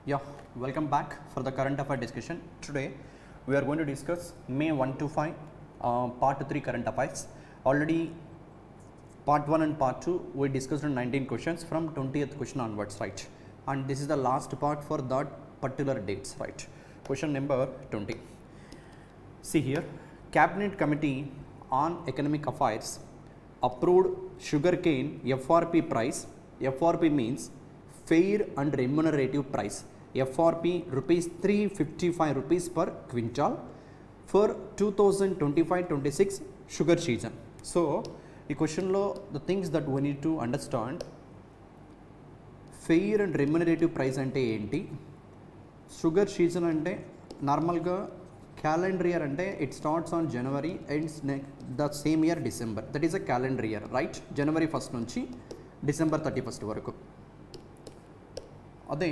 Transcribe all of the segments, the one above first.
Yeah, welcome back for the current affair discussion. Today we are going to discuss May 1 to 5 part 3 current affairs. Already part 1 and part 2 we discussed on 19 questions from 20th question onwards, right? And this is the last part for that particular dates, right? Question number 20. See here, Cabinet Committee on Economic Affairs approved sugarcane FRP price. FRP means fair and remunerative price. FRP rupees 355 rupees per quintal for 2025-26 sugar season. So ఈ క్వశ్చన్లో the things that we need to understand, fair and remunerative price అంటే ఏంటి, sugar season అంటే నార్మల్గా calendar year అంటే it starts on January ends the same year December, that is a calendar year, right? January 1st నుంచి December 31st వరకు. అదే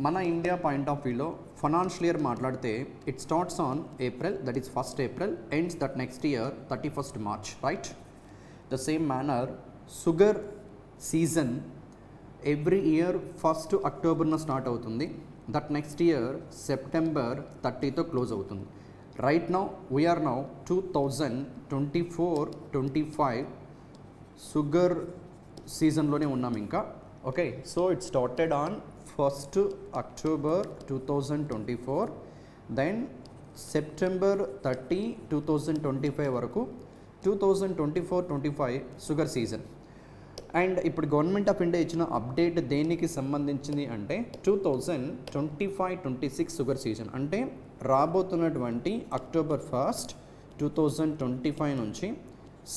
మన India point of వ్యూలో ఫైనాన్షియల్ ఇయర్ మాట్లాడితే it starts on April, that is 1st April, ends that next year 31st March, right? The same manner sugar season every year 1st October start అవుతుంది, that next year September 30తో close అవుతుంది. Right now we are now 2024-25 sugar సీజన్లోనే ఉన్నాం ఇంకా. Okay, so it started on 1st October 2024, then September 30, 2025 వరకు 2024-25 sugar season. And ఇప్పుడు government of India ఇచ్చిన update దేనికి సంబంధించింది అంటే 2025-26 షుగర్ సీజన్ అంటే రాబోతున్నటువంటి October 1st, 2025 నుంచి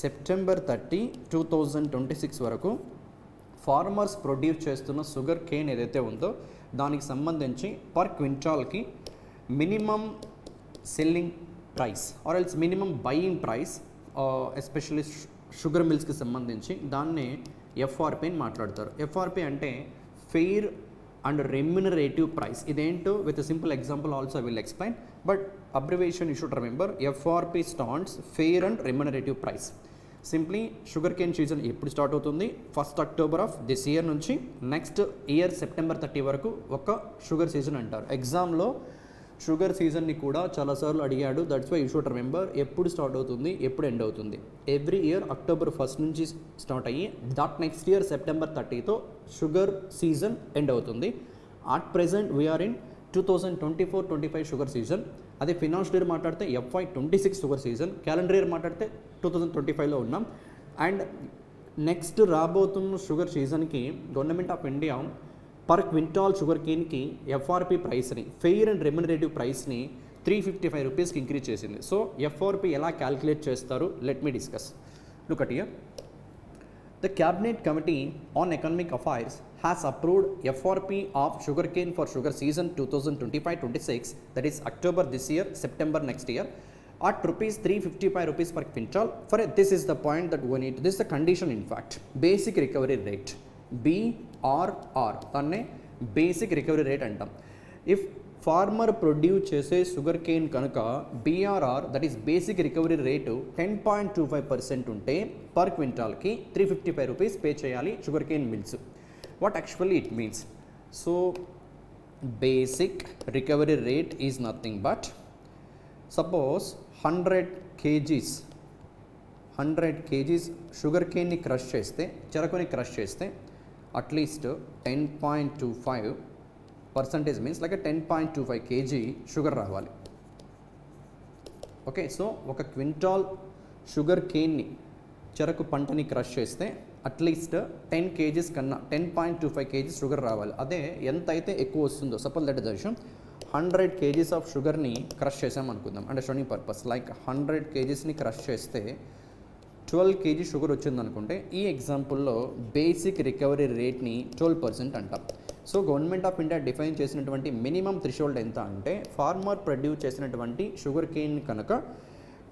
September 30, 2026 వరకు ఫార్మర్స్ ప్రొడ్యూస్ చేస్తున్న షుగర్ కేన్ ఏదైతే ఉందో దానికి సంబంధించి పర్ క్వింటాల్కి minimum selling price or else minimum buying price, especially sugar మిల్స్కి సంబంధించి దాన్నే ఎఫ్ఆర్పి అని మాట్లాడతారు. ఎఫ్ఆర్పి అంటే ఫెయిర్ అండ్ రెమ్యునరేటివ్ ప్రైస్. ఇదేంటో with simple example also I will explain, but abbreviation you should remember FRP stands fair and remunerative price. Simply sugar cane season ఎప్పుడు start అవుతుంది? 1st October of this year నుంచి next year September 30 వరకు ఒక sugar season అంటారు. ఎగ్జామ్లో sugar సీజన్ని కూడా చాలాసార్లు అడిగాడు, that's why you should remember ఎప్పుడు స్టార్ట్ అవుతుంది, ఎప్పుడు ఎండ్ అవుతుంది. ఎవ్రీ ఇయర్ October 1st నుంచి స్టార్ట్ అయ్యి దట్ నెక్స్ట్ ఇయర్ September 30తో షుగర్ సీజన్ ఎండ్ అవుతుంది. At present we are in 2024-25 sugar season. అదే ఫినాన్షియల్ ఇయర్ మాట్లాడితే FY26 sugar season, calendar year మాట్లాడితే 2025లో ఉన్నాం. అండ్ నెక్స్ట్ రాబోతున్న షుగర్ సీజన్కి government of India per quintal sugar కేన్కి ఎఫ్ఆర్పి ప్రైస్ని, ఫెయిర్ అండ్ రెమ్యునరేటివ్ ప్రైస్ని 355 రూపీస్కి ఇంక్రీజ్ చేసింది. సో ఎఫ్ఆర్పి ఎలా క్యాల్కులేట్ చేస్తారు, let me discuss. Look at here, the Cabinet Committee on economic affairs has approved FRP of sugarcane for sugar season 2025-26, that is October this year, September next year, at rupees 355 rupees per quintal. For this is the point that we need, this is the condition in fact, basic recovery rate, BRR, దాన్నే basic recovery rate అంటాం. If farmer produce చేసే sugar cane కనుక BRR, that is basic recovery rate 10.25% ఉంటే per క్వింటాల్కి 355 rupees pay చేయాలి sugar cane mills. What actually it means? So basic recovery rate is nothing but, suppose 100 kgs sugar cane ni crush cheste, charakuni crush cheste, at least 10.25% means like a 10.25 kg sugar రావాలి. Okay, so ఒక quintal sugar కేన్ని చెరకు పంటని crush చేస్తే at least 10 kgs కన్నా 10.25 kgs sugar రావాలి. అదే ఎంత అయితే ఎక్కువ వస్తుందో, సపోజ్ దట్ ఇస్ ద విషయం, 100 kgs ఆఫ్ షుగర్ని క్రష్ చేసామనుకుందాం అంటే షోయింగ్ పర్పస్, లైక్ 100 kgsని క్రష్ చేస్తే 12 kg షుగర్ వచ్చిందనుకుంటే ఈ ఎగ్జాంపుల్లో బేసిక్ రికవరీ రేట్ని 12% అంటాం. So government of India define చేసినటువంటి మినిమం థ్రెషోల్డ్ ఎంత అంటే ఫార్మర్ ప్రొడ్యూస్ చేసినటువంటి షుగర్ కేన్ కనుక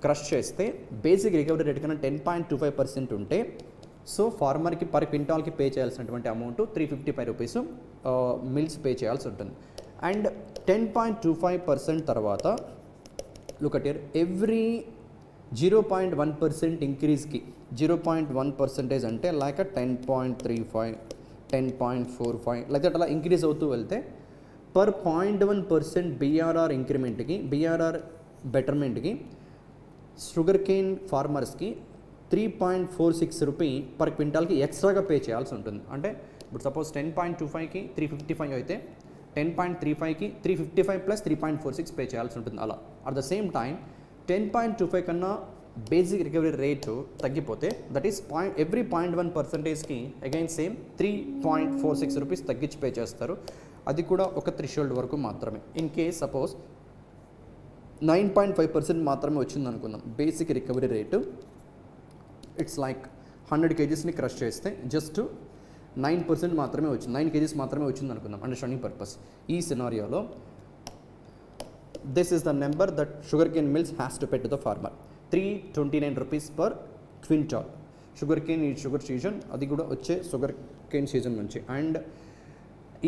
క్రష్ చేస్తే బేసిక్ రికవరీ రేట్ కన్నా 10.25% ఉంటే సో ఫార్మర్కి పర్ క్వింటాల్కి పే చేయాల్సినటువంటి అమౌంట్ 355 రూపీస్ మిల్స్ పే చేయాల్సి ఉంటుంది. అండ్ 10.25% తర్వాత లుక్ అట్ హియర్, ఎవ్రీ 0.1% ఇంక్రీజ్కి 0.1% అంటే లైక్ 10.35, 10.45 లైక్ దట్ అలా ఇంక్రీజ్ అవుతూ వెళ్తే పర్ 0.1% బీఆర్ఆర్ ఇంక్రిమెంట్కి, బీఆర్ఆర్ బెటర్మెంట్కి షుగర్ కేన్ ఫార్మర్స్కి 3.46 రూపీ పర్ క్వింటాల్కి ఎక్స్ట్రాగా పే చేయాల్సి ఉంటుంది. అంటే ఇప్పుడు సపోజ్ 10.25కి 355 అయితే 10.35కి 355 ప్లస్ 3.46 పే చేయాల్సి ఉంటుంది. అలా అట్ ద సేమ్ టైం 10.25 కన్నా బేసిక్ రికవరీ రేటు తగ్గిపోతే దట్ ఈస్ ఎవ్రీ 0.1%కి అగైన్ సేమ్ 3.46 రూపీస్ తగ్గించి పే చేస్తారు. అది కూడా ఒక థ్రెషోల్డ్ వరకు మాత్రమే. ఇన్ కేస్ సపోజ్ 9.5% మాత్రమే వచ్చింది అనుకుందాం basic recovery rate. It's like 100 kgsని క్రష్ చేస్తే జస్ట్ 9% మాత్రమే వచ్చింది, 9 kgs మాత్రమే వచ్చింది అనుకుందాం అండర్స్టాండింగ్ పర్పస్. ఈ సినారియోలో this is the number that sugar cane mills has to pay to the farmer, 329 rupees per quintal. Sugar cane ఈ షుగర్ సీజన్, అది కూడా వచ్చే షుగర్ కేన్ సీజన్ నుంచి. అండ్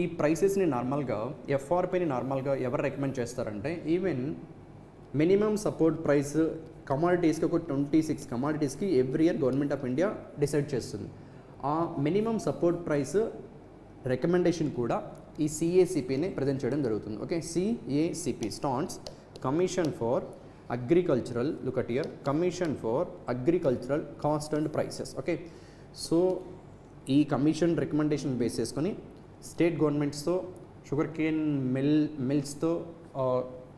ఈ ప్రైసెస్ని నార్మల్గా ఎఫ్ఆర్పిని నార్మల్గా ఎవరు రికమెండ్ చేస్తారంటే ఈవెన్ మినిమం సపోర్ట్ ప్రైస్ కమాడిటీస్కి ఒక 26 కమాడిటీస్కి every year government of India decide చేస్తుంది. ఆ మినిమం సపోర్ట్ ప్రైస్ రికమెండేషన్ కూడా ఈ సిఏసిపిని ప్రజెంట్ చేయడం జరుగుతుంది. Okay, CACP stands commission for agricultural, look at here, commission for agricultural cost and prices. Okay, so ఈ కమిషన్ రికమెండేషన్ బేస్ చేసుకొని state గవర్నమెంట్స్తో sugar cane మిల్స్తో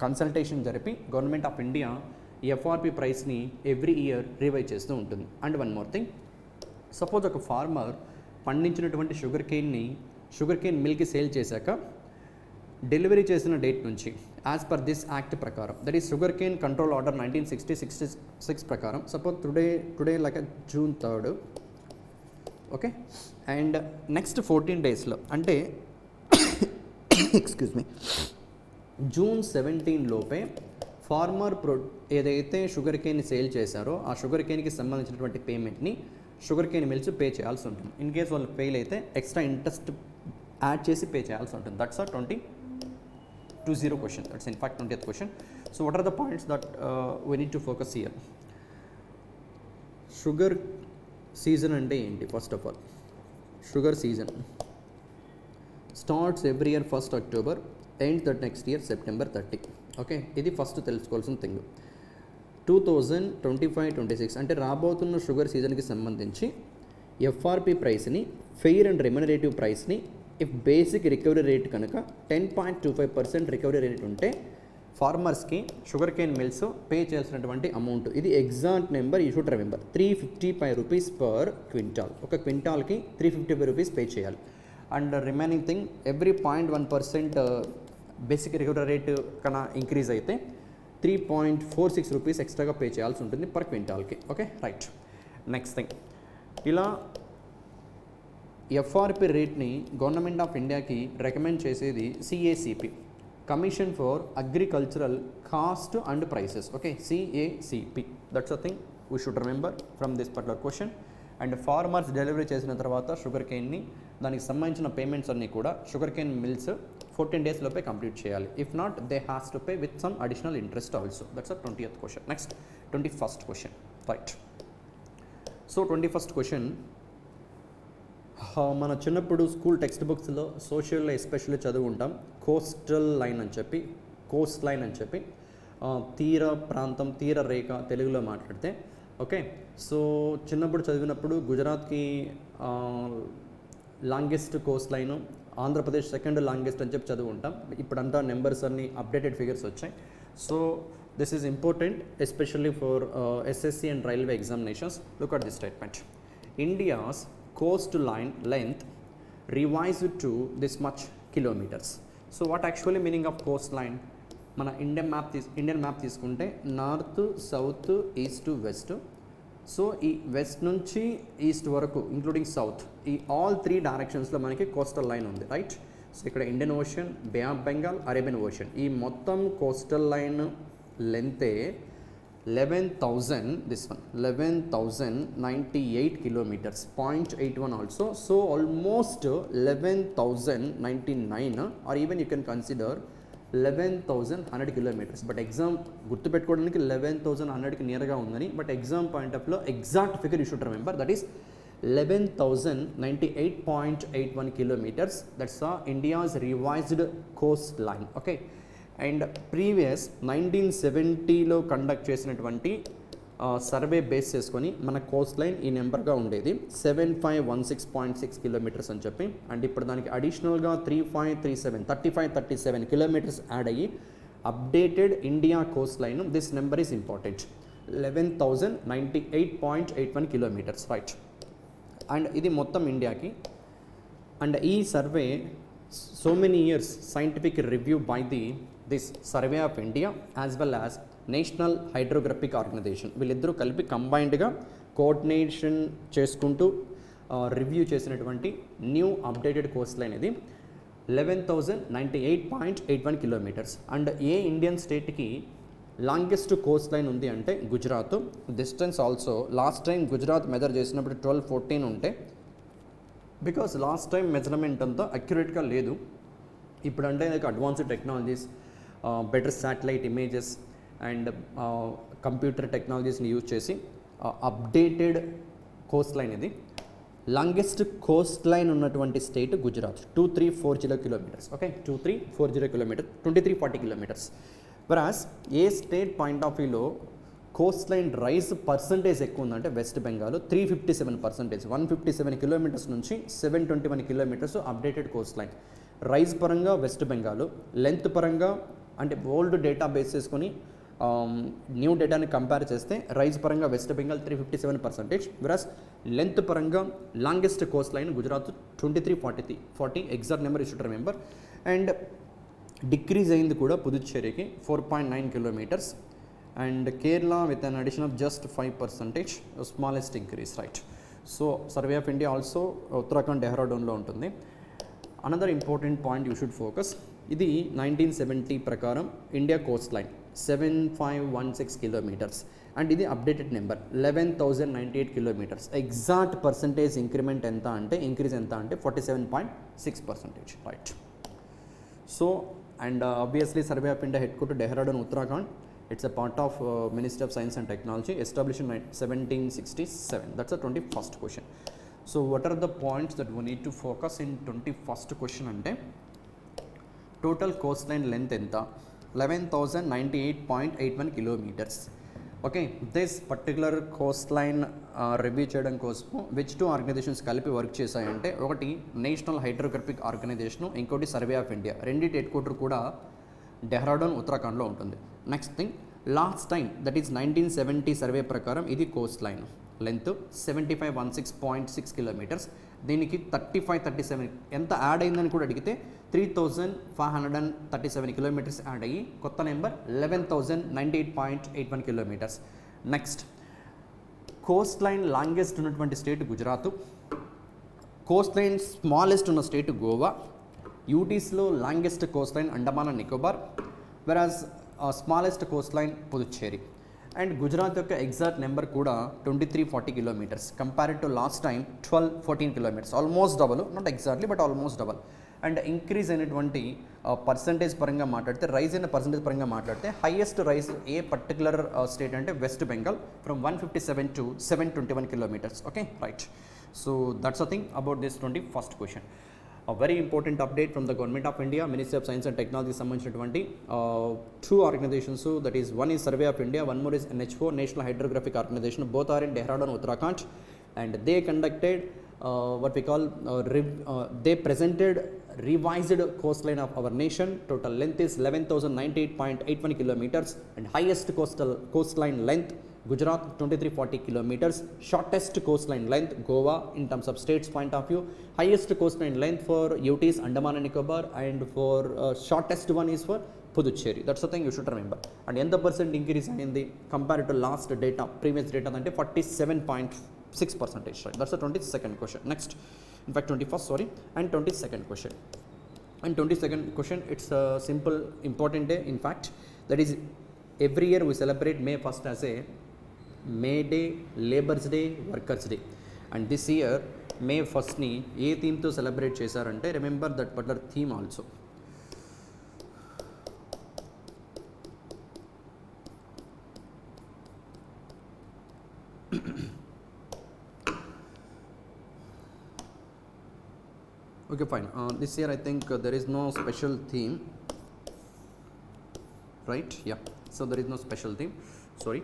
consultation జరిపి government of India ఈ FRP ప్రైస్ని every year revise చేస్తూ ఉంటుంది. And one more thing, suppose ఒక farmer పండించినటువంటి sugar cane మిల్కి sale చేశాక delivery చేసిన డేట్ నుంచి యాజ్ పర్ దిస్ యాక్ట్ ప్రకారం, that is sugar cane control order 1966 ప్రకారం, suppose today like June 3rd. Okay, and next 14 డేస్లో అంటే ఎక్స్క్యూజ్ మీ June 17 లోపే ఫార్మర్ ఏదైతే షుగర్ కేన్ సేల్ చేశారో ఆ షుగర్ కేన్కి సంబంధించినటువంటి పేమెంట్ని షుగర్ కేన్ మిల్స్ పే చేయాల్సి ఉంటుంది. ఇన్ కేస్ వాళ్ళు ఫెయిల్ అయితే ఎక్స్ట్రా ఇంట్రెస్ట్ యాడ్ చేసి పే చేయాల్సి ఉంటుంది. దట్స్ ఆ 2020 question. That's in fact 20th question. So what are the points that we need to focus here? Sugar season అంటే ఏంటి? First of all sugar season starts every year 1st October, end that next year September 30. Okay, ఇది first తెలుసుకోవాల్సిన thing. 2025-26 అంటే రాబోతున్న sugar సీజన్కి సంబంధించి FRP ప్రైస్ని, fair and remunerative ప్రైస్ని, ఇఫ్ బేసిక్ రికవరీ రేట్ కనుక 10.25% రికవరీ రేట్ ఉంటే ఫార్మర్స్కి షుగర్ కేన్ మిల్స్ పే చేయాల్సినటువంటి అమౌంట్, ఇది exact number you should remember, 355 rupees per quintal. ఒక క్వింటాల్కి 355 రూపీస్ పే చేయాలి. And remaining thing, every 0.1% basic recovery rate కన్నా ఇంక్రీజ్ అయితే 3.46 రూపీస్ ఎక్స్ట్రాగా పే చేయాల్సి ఉంటుంది పర్ క్వింటాల్కి. Okay, right. నెక్స్ట్ థింగ్, ఇలా ఎఫ్ఆర్పి రేట్ని గవర్నమెంట్ ఆఫ్ ఇండియాకి రికమెండ్ చేసేది CACP, commission for agricultural cost and prices. Okay, CACP, that's a thing we should remember from this particular question. And farmers delivery చేసిన తర్వాత sugar కేన్ని, దానికి సంబంధించిన payments అన్నీ కూడా షుగర్ కేన్ మిల్స్ 14 days లోపే complete చేయాలి. If not they has to pay with some additional interest also. That's a 20th question. Next 21st question. Right, so 21st question, మన చిన్నప్పుడు స్కూల్ టెక్స్ట్ బుక్స్లో సోషల్లో especially చదువుకుంటాం coastal line అని చెప్పి, Coast line అని చెప్పి, తీర ప్రాంతం, తీర రేఖ తెలుగులో మాట్లాడితే. ఓకే, సో చిన్నప్పుడు చదివినప్పుడు గుజరాత్కి longest Coast line, Andhra Pradesh second longest అని చెప్పి చదువుకుంటాం. ఇప్పుడంతా నెంబర్స్ అన్ని అప్డేటెడ్ ఫిగర్స్ వచ్చాయి. So this is important especially for SSC and railway examinations. Look at this statement, India's Coast line length revised to this much kilometres. So what actually meaning of Coast line? మన Indian map తీసుకుంటే north, south, east, west. So ఈ west నుంచి east వరకు including south, ఈ all 3 డైరెక్షన్స్లో మనకి coastal line ఉంది. Right, so ఇక్కడ Indian ocean, bay of Bengal, Arabian ocean, ఈ మొత్తం కోస్టల్ లైన్ లెంతే 11,098 kilometers, 0.81 also. So almost 11,099, or even you can consider 11,100 kilometers. But exam గుర్తుపెట్టుకోవడానికి 11,100కి నియర్గా ఉందని, బట్ ఎగ్జామ్ పాయింట్ ఆఫ్లో exact figure you should remember, that is 11,098.81 kilometers. That's India's revised coastline. Okay, and previous 1970లో conduct చేసినటువంటి survey base చేసుకొని మన Coast line ఈ నెంబర్గా ఉండేది 7516.6 కిలోమీటర్స్ అని చెప్పి, అండ్ ఇప్పుడు దానికి అడిషనల్గా 3537 కిలోమీటర్స్ యాడ్ అయ్యి updated India coast line. This number is important, 11,098.81 kilometers, right. And ఇది మొత్తం ఇండియాకి. అండ్ ఈ survey so many years scientific review by this Survey of India as well as National Hydrographic Organisation, వీళ్ళిద్దరూ కలిపి కంబైన్డ్గా coordination చేసుకుంటూ review చేసినటువంటి new updated coast line ఇది 11,098.81 కిలోమీటర్స్. అండ్ ఏ ఇండియన్ స్టేట్కి లాంగెస్ట్ కోస్ట్ లైన్ ఉంది అంటే Gujarat. Distance also last time Gujarat measure చేసినప్పుడు 1214 ఉంటే, బికాస్ లాస్ట్ టైం మెజర్మెంట్ అంతా అక్యురేట్గా లేదు. ఇప్పుడు అంటే advanced technologies, better satellite images and computer టెక్నాలజీస్ని యూజ్ చేసి అప్డేటెడ్ కోస్ట్ లైన్ ఇది. లాంగెస్ట్ కోస్ట్ లైన్ ఉన్నటువంటి state Gujarat, 2340 kilometers. Okay, 2340 kilometers, 2340 kilometers. Whereas ఏ స్టేట్ పాయింట్ ఆఫ్ వ్యూలో కోస్ట్ లైన్ రైజ్ పర్సంటేజ్ ఎక్కువ ఉందంటే వెస్ట్ బెంగాల్ 357%, 157 కిలోమీటర్స్ నుంచి 721 kilometers updated coast line. Rise పరంగా వెస్ట్ బెంగాల్, లెంత్ పరంగా అంటే ఓల్డ్ డేటా బేస్ చేసుకొని న్యూ డేటాని కంపేర్ చేస్తే రైజ్ పరంగా వెస్ట్ బెంగాల్ 357%, వెరాస్ లెంత్ పరంగా longest coast line Gujarat 2340, exact number you should remember. And decrease అయింది కూడా పుదుచ్చేరికి 4.9 kilometers, and Kerala with an addition of just 5%, smallest increase, right. So Survey of India also Uttarakhand డెహ్రాడూన్లో ఉంటుంది. Another important point you should focus, ఇది 1970 ప్రకారం India coast line 7516 kilometers, and ఇది updated number 11,098 kilometers. Exact percentage increment ఎంత అంటే increase ఎంత అంటే 47.6%, right. So and obviously survey of India head quarter Dehradun, Uttarakhand. It's a part of Ministry of Science and Technology, established in 1767. That's the 21st question. So what are the points that we need to focus in 21st question ante total coastline length enta 11,098.81 kilometers. Okay, this particular coastline review చేయడం కోసం which two organizations కలిపి work చేశాయంటే, ఒకటి national Hydrographic organisation, ఇంకోటి survey of India. రెండిటి head quarter కూడా డెహ్రాడూన్, ఉత్తరాఖండ్లో ఉంటుంది. Next thing, last time that is 1970 survey ప్రకారం ఇది కోస్ట్ లైన్ లెంత్ 7516.6 కిలోమీటర్స్. దీనికి 3537 ఎంత యాడ్ అయిందని కూడా అడిగితే 3537 కిలోమీటర్స్ యాడ్ అయ్యి కొత్త number 11,098.81 kilometers. Next, coast line longest ఉన్నటువంటి state Gujarat, coast line smallest ఉన్న స్టేట్ గోవా, యూటీస్లో longest coast line Andaman and Nicobar, whereas smallest coast line Puducherry. And Gujarat యొక్క ఎగ్జాక్ట్ నెంబర్ కూడా 2340 kilometers compared to last time 1214 kilometers, almost double, not exactly but almost double. And increase అయినటువంటి percentage పరంగా మాట్లాడితే, rise అయిన percentage పరంగా మాట్లాడితే హైయెస్ట్ రైజ్ ఏ particular state అంటే west Bengal, from 157 to 721 kilometres. Okay, right. So that's a thing about this 21st question. A very important update from the Government of India, Ministry of Science and Technology సంబంధించినటువంటి two organizations. So that is, one is Survey of India, one more is NH4, National Hydrographic Organization. Both are in Dehradun, Uttarakhand, and they conducted what we call they presented revised coastline of our nation. Total length is 11,098.81 kilometers, and highest coastline length Gujarat 2340 kilometers, shortest coastline length Goa in terms of states point of view, highest coastline length for UTs Andaman and Nicobar, and for shortest one is for Puducherry. That's the thing you should remember. And ఎంత percent increase అయింది compared to last data, previous data అంటే 47.6%, right? That's the 22nd question. Next, in fact 21st, sorry, and 22nd question. And 22nd question, it's a simple important day. In fact, that is, every year we celebrate May 1st as a May Day, Labour's Day, Workers' Day. And this year May 1stని ఏ థీమ్తో celebrate చేశారంటే, remember that particular theme also. Okay, fine. This year I think there is no special theme, right? Yeah, so there is no special theme, sorry.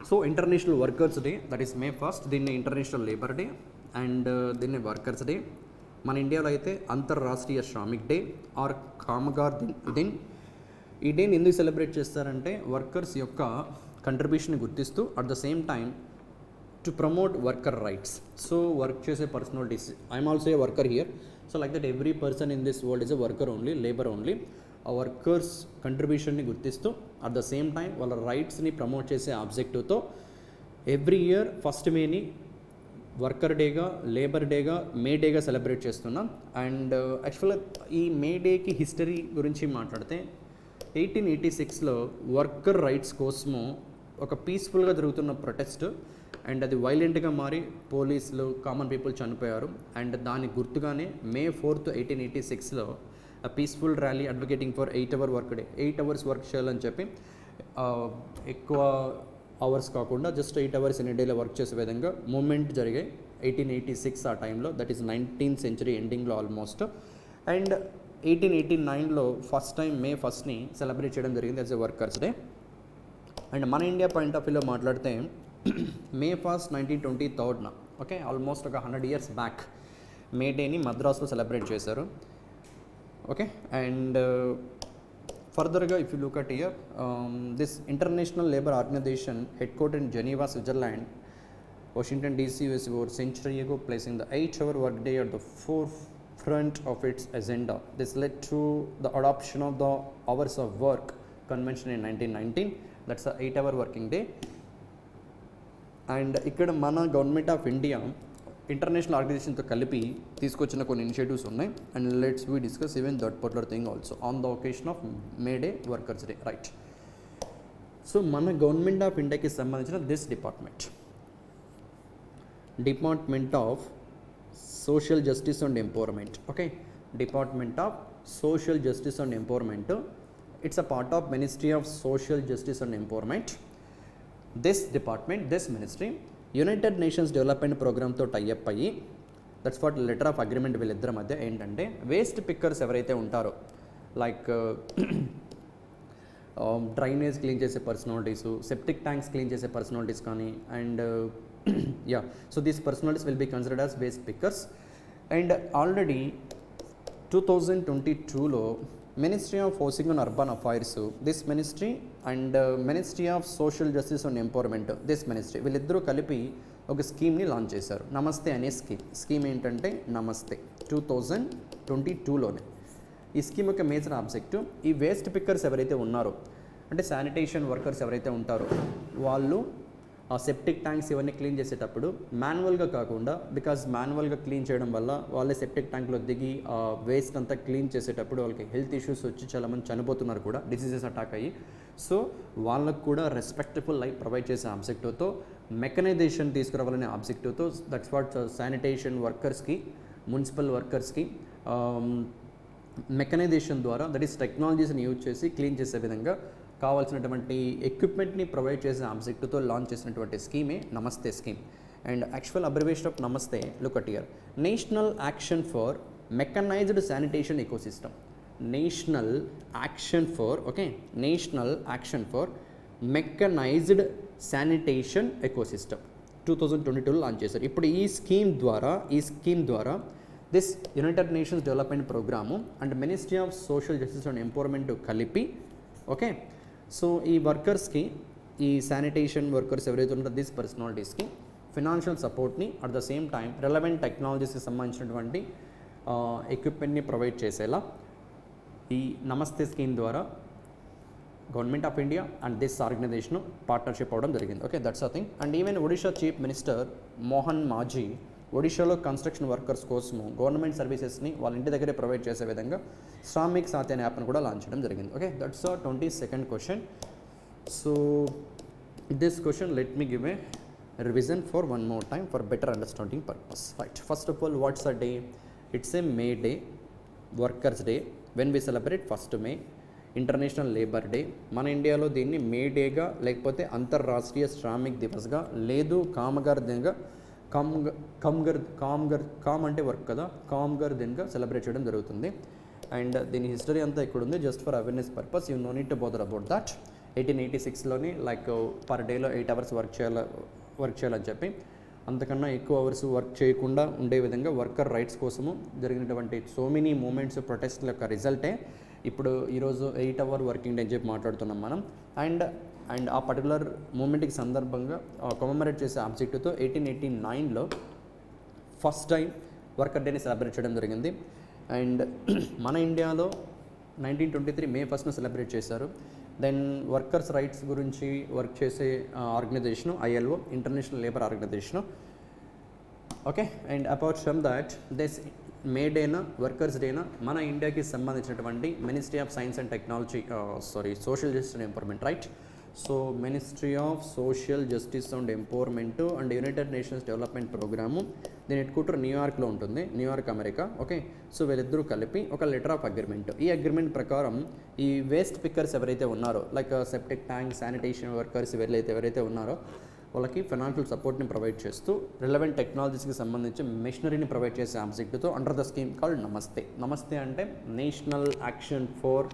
So International Workers Day, that is May 1st, దీన్ని International labour Day and దీన్ని workers day. మన ఇండియాలో అయితే అంతర్రాష్ట్రీయ శ్రామిక్ day or కామగార్ దిన్. ఈ డేని ఎందుకు సెలబ్రేట్ చేస్తారంటే వర్కర్స్ యొక్క కంట్రిబ్యూషన్ని గుర్తిస్తూ at the same time to promote worker rights. So work చేసే personalities, I'm also a worker here, so like that every person in this world is a worker only, labour only. ఆ workers కంట్రిబ్యూషన్ని గుర్తిస్తూ at the same time వాళ్ళ రైట్స్ని promote చేసే ఆబ్జెక్టివ్తో every year first మేని worker డేగా, labour డేగా, మే డేగా celebrate చేస్తున్నాం. అండ్ యాక్చువల్గా ఈ మే డేకి హిస్టరీ గురించి మాట్లాడితే 1886లో వర్కర్ రైట్స్ కోసము ఒక పీస్ఫుల్గా జరుగుతున్న ప్రొటెస్ట్ అండ్ అది వైలెంట్గా మారి పోలీసులు, కామన్ పీపుల్ చనిపోయారు. అండ్ దాని గుర్తుగానే May 4th, 1886లో peaceful rally advocating for 8-hour work day, 8 hours work చేయాలని చెప్పి ఎక్కువ అవర్స్ కాకుండా జస్ట్ 8 hours ఇన్ డేలో వర్క్ చేసే విధంగా మూమెంట్ జరిగాయి 1886 ఆ టైంలో. దట్ ఈస్ 19th century ఎండింగ్లో ఆల్మోస్ట్. అండ్ 1889లో first time May 1st celebrate చేయడం జరిగింది as a workers day. And మన ఇండియా పాయింట్ ఆఫ్ వ్యూలో మాట్లాడితే May 1st, 1923, ఓకే, ఆల్మోస్ట్ ఒక 100 years బ్యాక్ మే డేని మద్రాస్లో సెలబ్రేట్ చేశారు. ఓకే, అండ్ ఫర్దర్గా if you look at year, this international labour organization head quarter in Geneva, Switzerland, Washington DC, US over a century ago, placing the 8-hour workday at the forefront of its agenda. This led to the adoption of the hours of work convention in 1919. That's the 8-hour working day. And ఇక్కడ మన government of India international ఆర్గనైజేషన్తో కలిపి తీసుకొచ్చిన కొన్ని initiatives ఉన్నాయి. And let's we discuss even that particular thing also on the occasion of May day, workers day, right. So మన government of ఇండియాకి సంబంధించిన this department of social justice and empowerment, okay, department of social justice and empowerment. It's a part of ministry of social justice and empowerment. This department, this ministry United nations Development ప్రోగ్రామ్తో tie up అయ్యి, that's what letter of agreement వీళ్ళిద్దరి మధ్య ఏంటంటే waste pickers ఎవరైతే ఉంటారో, like drainage clean చేసే personalities, septic tanks clean చేసే personalities కానీ, and yeah, so these personalities will be considered as waste pickers. And already 2022లో ministry of housing and urban Affairs, this ministry and ministry of social justice and empowerment, this ministry, వీళ్ళిద్దరూ కలిపి ఒక స్కీమ్ని launch చేశారు, నమస్తే అనే scheme ఏంటంటే నమస్తే, 2022లోనే. ఈ స్కీమ్ యొక్క మేజర్ ఆబ్జెక్టివ్ ఈ వేస్ట్ పిక్కర్స్ ఎవరైతే ఉన్నారో, అంటే శానిటేషన్ వర్కర్స్ ఎవరైతే ఉంటారో వాళ్ళు ఆ సెప్టిక్ ట్యాంక్స్ ఇవన్నీ క్లీన్ చేసేటప్పుడు మాన్యువల్గా కాకుండా, బికాజ్ మాన్యువల్గా క్లీన్ చేయడం వల్ల వాళ్ళే సెప్టిక్ ట్యాంక్లో దిగి ఆ వేస్ట్ అంతా క్లీన్ చేసేటప్పుడు వాళ్ళకి హెల్త్ ఇష్యూస్ వచ్చి చాలామంది చనిపోతున్నారు కూడా, డిసీజెస్ అటాక్ అయ్యి. సో వాళ్ళకు కూడా రెస్పెక్టబుల్ లైఫ్ ప్రొవైడ్ చేసే ఆబ్జెక్టివ్తో, మెకనైజేషన్ తీసుకురావాలనే ఆబ్జెక్టివ్తో, దట్స్ వాట్ శానిటేషన్ వర్కర్స్కి, మున్సిపల్ వర్కర్స్కి మెకనైజేషన్ ద్వారా, దట్ ఈస్ టెక్నాలజీస్ని యూజ్ చేసి క్లీన్ చేసే విధంగా కావాల్సినటువంటి ఎక్విప్మెంట్ని ప్రొవైడ్ చేసే ఆబ్జెక్ట్తో లాంచ్ చేసినటువంటి స్కీమే Namaste scheme. And actual abbreviation of Namaste, look at here, National action for mechanised sanitation ecosystem, national action for, okay, National action for mechanised sanitation Ecosystem 2022లో లాంచ్ చేశారు. ఇప్పుడు ఈ స్కీమ్ ద్వారా this United nations development Programme and ministry of social justice and Empowerment కలిపి, okay, so ఈ వర్కర్స్కి, ఈ sanitation workers ఎవరైతే ఉన్నారో దిస్ పర్సనాలిటీస్కి ఫినాన్షియల్ సపోర్ట్ని, at the same time relevant టెక్నాలజీస్కి సంబంధించినటువంటి ఎక్విప్మెంట్ని ప్రొవైడ్ చేసేలా ఈ నమస్తే స్కీమ్ ద్వారా government of India and this organization partnership అవ్వడం జరిగింది. Okay, that's a thing. And even Odisha chief minister Mohan Majhi ఒడిషాలో కన్స్ట్రక్షన్ వర్కర్స్ కోసము గవర్నమెంట్ సర్వీసెస్ని వాళ్ళ ఇంటి దగ్గరే ప్రొవైడ్ చేసే విధంగా శ్రామిక్ సాథి అనే యాప్ను కూడా లాంచ్ చేయడం జరిగింది. Okay, that's 22nd question. So this question let me give a revision for one more time for better understanding purpose. Right, first of all what's a day? It's a May day, workers day, when we celebrate 1st May. International labour day, మన ఇండియాలో దీన్ని మే డేగా, లేకపోతే అంతర్రాష్ట్రీయ శ్రామిక్ దివస్గా, లేదు కామగార్ దినంగా com అంటే work కదా, కామ్గర్ దిన్గా celebrate చేయడం జరుగుతుంది. అండ్ దీని హిస్టరీ అంతా ఇక్కడ ఉంది, just for awareness purpose, you no need to bother about that. 1886లోని లైక్ పర్ డేలో 8 hours వర్క్ చేయాలని చెప్పి, అంతకన్నా ఎక్కువ అవర్స్ వర్క్ చేయకుండా ఉండే విధంగా వర్కర్ రైట్స్ కోసము జరిగినటువంటి సో మెనీ మూమెంట్స్, ప్రొటెస్ట్ల యొక్క రిజల్టే ఇప్పుడు ఈరోజు 8 hour వర్కింగ్ డే అని చెప్పి మాట్లాడుతున్నాం మనం. అండ్ ఆ పర్టికులర్ మూమెంట్కి సందర్భంగా కమెమరేట్ చేసే ఆబ్జెక్టివ్తో 1889లో ఫస్ట్ టైం వర్కర్ డేని సెలబ్రేట్ చేయడం జరిగింది. అండ్ మన ఇండియాలో 1923 May 1st సెలబ్రేట్ చేశారు. దెన్ వర్కర్స్ రైట్స్ గురించి వర్క్ చేసే organisation ILO, international labour organisation. Okay, and apart from that this May డేనా వర్కర్స్ డేనా మన ఇండియాకి సంబంధించినటువంటి ministry of science and technology social justice and empowerment, right? So ministry of social justice and empowerment and united nations development programme, దీని head quarter న్యూయార్క్లో ఉంటుంది, New York, America. Okay, so వీళ్ళిద్దరూ కలిపి ఒక లెటర్ ఆఫ్ అగ్రిమెంట్, ఈ agreement ప్రకారం ఈ waste pickers ఎవరైతే ఉన్నారో, like septic tank, sanitation workers ఎవరైతే ఉన్నారో వాళ్ళకి ఫైనాన్షియల్ సపోర్ట్ని ప్రొవైడ్ చేస్తూ రిలవెంట్ టెక్నాలజీస్కి సంబంధించి మెషినరీని ప్రొవైడ్ చేసే ఆబ్జెక్ట్తో under the scheme called Namaste అంటే national action for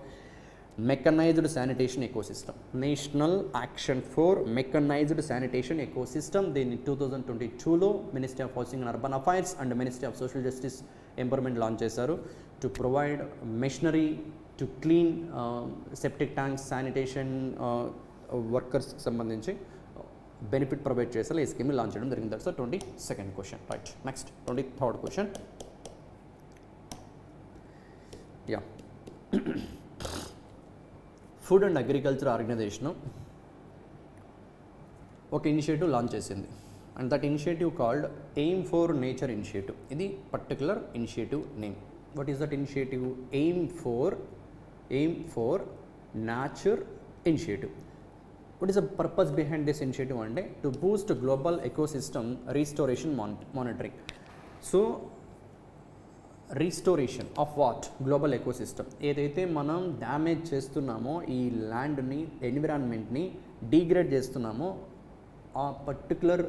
mechanised sanitation ecosystem, national action for mechanised sanitation ecosystem. దీన్ని 2022లో ministry of housing and urban affairs and ministry of social justice empowerment launch చేశారు. To provide machinery to clean septic tanks, sanitation వర్కర్స్కి సంబంధించి benefit provide చేసేలా ఈ స్కీమ్ని launch చేయడం జరిగింది. That's 22nd question, right? Next 23rd question. Yeah, food and agriculture organisation ఒక initiative launch చేసింది. And that initiative called aim for nature initiative. ఇది particular initiative name. What is that initiative? Aim for nature initiative. What is the purpose behind this initiative అంటే to boost global ecosystem restoration monitoring. So restoration of what? Global ecosystem. ఏదైతే మనం damage చేస్తున్నామో, ఈ ల్యాండ్ని, ఎన్విరాన్మెంట్ని degrade చేస్తున్నామో, ఆ particular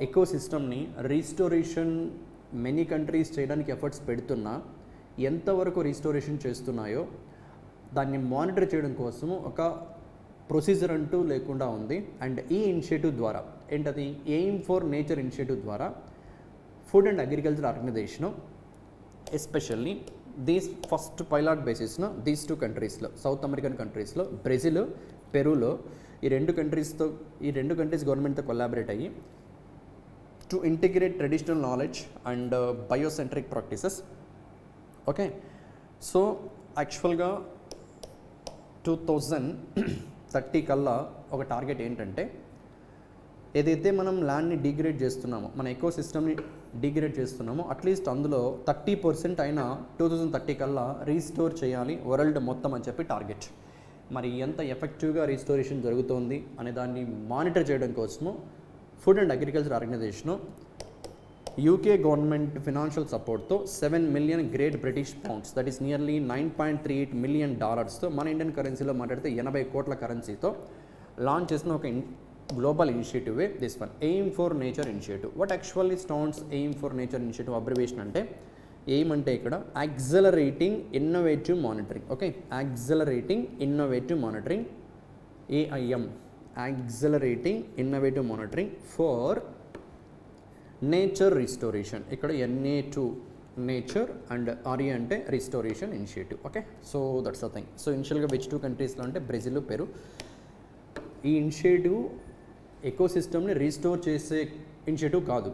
ఎకోసిస్టమ్ని restoration many countries చేయడానికి efforts పెడుతున్నా ఎంతవరకు రీస్టోరేషన్ చేస్తున్నాయో దాన్ని మానిటర్ చేయడం కోసము ఒక ప్రొసీజర్ అంటూ లేకుండా ఉంది. అండ్ ఈ ఇనిషియేటివ్ ద్వారా ఏంటది? ఎయిమ్ ఫర్ నేచర్ ఇనిషియేటివ్ ద్వారా food and agriculture organisation especially these first pilot బేసిస్లో దీస్ 2 కంట్రీస్లో, సౌత్ అమెరికన్ కంట్రీస్లో బ్రెజిల్, పెరూలో ఈ రెండు కంట్రీస్ గవర్నమెంట్తో కొలాబరేట్ అయ్యి to integrate traditional knowledge and biocentric practices. Okay, so యాక్చువల్గా 2030 కల్లా ఒక టార్గెట్ ఏంటంటే, ఏదైతే మనం ల్యాండ్ని డిగ్రేడ్ చేస్తున్నామో, మన ఎకో సిస్టమ్ని డిగ్రేడ్ చేస్తున్నామో, అట్లీస్ట్ అందులో 30% అయినా 2030 కల్లా రీస్టోర్ చేయాలి వరల్డ్ మొత్తం అని చెప్పి టార్గెట్. మరి ఎంత ఎఫెక్టివ్గా రీస్టోరేషన్ జరుగుతోంది అనే దాన్ని మానిటర్ చేయడం కోసము food and agriculture organisation UK government financial సపోర్ట్తో 7 million great British pounds, that is nearly $9.38 million మన ఇండియన్ కరెన్సీలో మాట్లాడితే 80 కోట్ల కరెన్సీతో లాంచ్ చేసిన ఒక global initiative this one, aim for nature initiative. What actually stands aim for nature initiative abbreviation అంటే, aim అంటే ఇక్కడ accelerating innovative monitoring. Okay, accelerating innovative monitoring, AIM, accelerating innovative monitoring for nature restoration. ఇక్కడ NA2 nature and RE అంటే restoration initiative. Okay, so that's the thing. So ఇనిషియల్గా which 2 కంట్రీస్లో అంటే Brazil, Peru. ఈ initiative ఎకోసిస్టమ్ని restore చేసే initiative కాదు,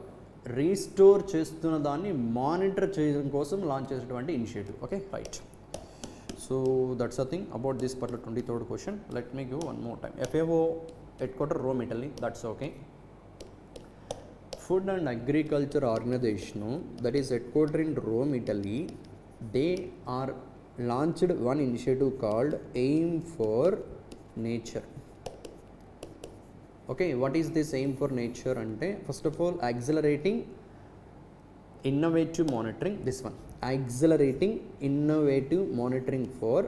restore చేస్తున్న దాన్ని మానిటర్ చేయడం కోసం లాంచ్ చేసేటువంటి initiative. Okay, right. So that's a thing about this particular 23rd question. Let me give one more time. FAO head quarter Rome, Italy. That's okay. Food and agriculture organization that is head quarter in Rome, Italy. They are launched one initiative called aim for nature. Okay, what is this aim for nature అంటే, first of all accelerating innovative monitoring, this one, accelerating innovative monitoring for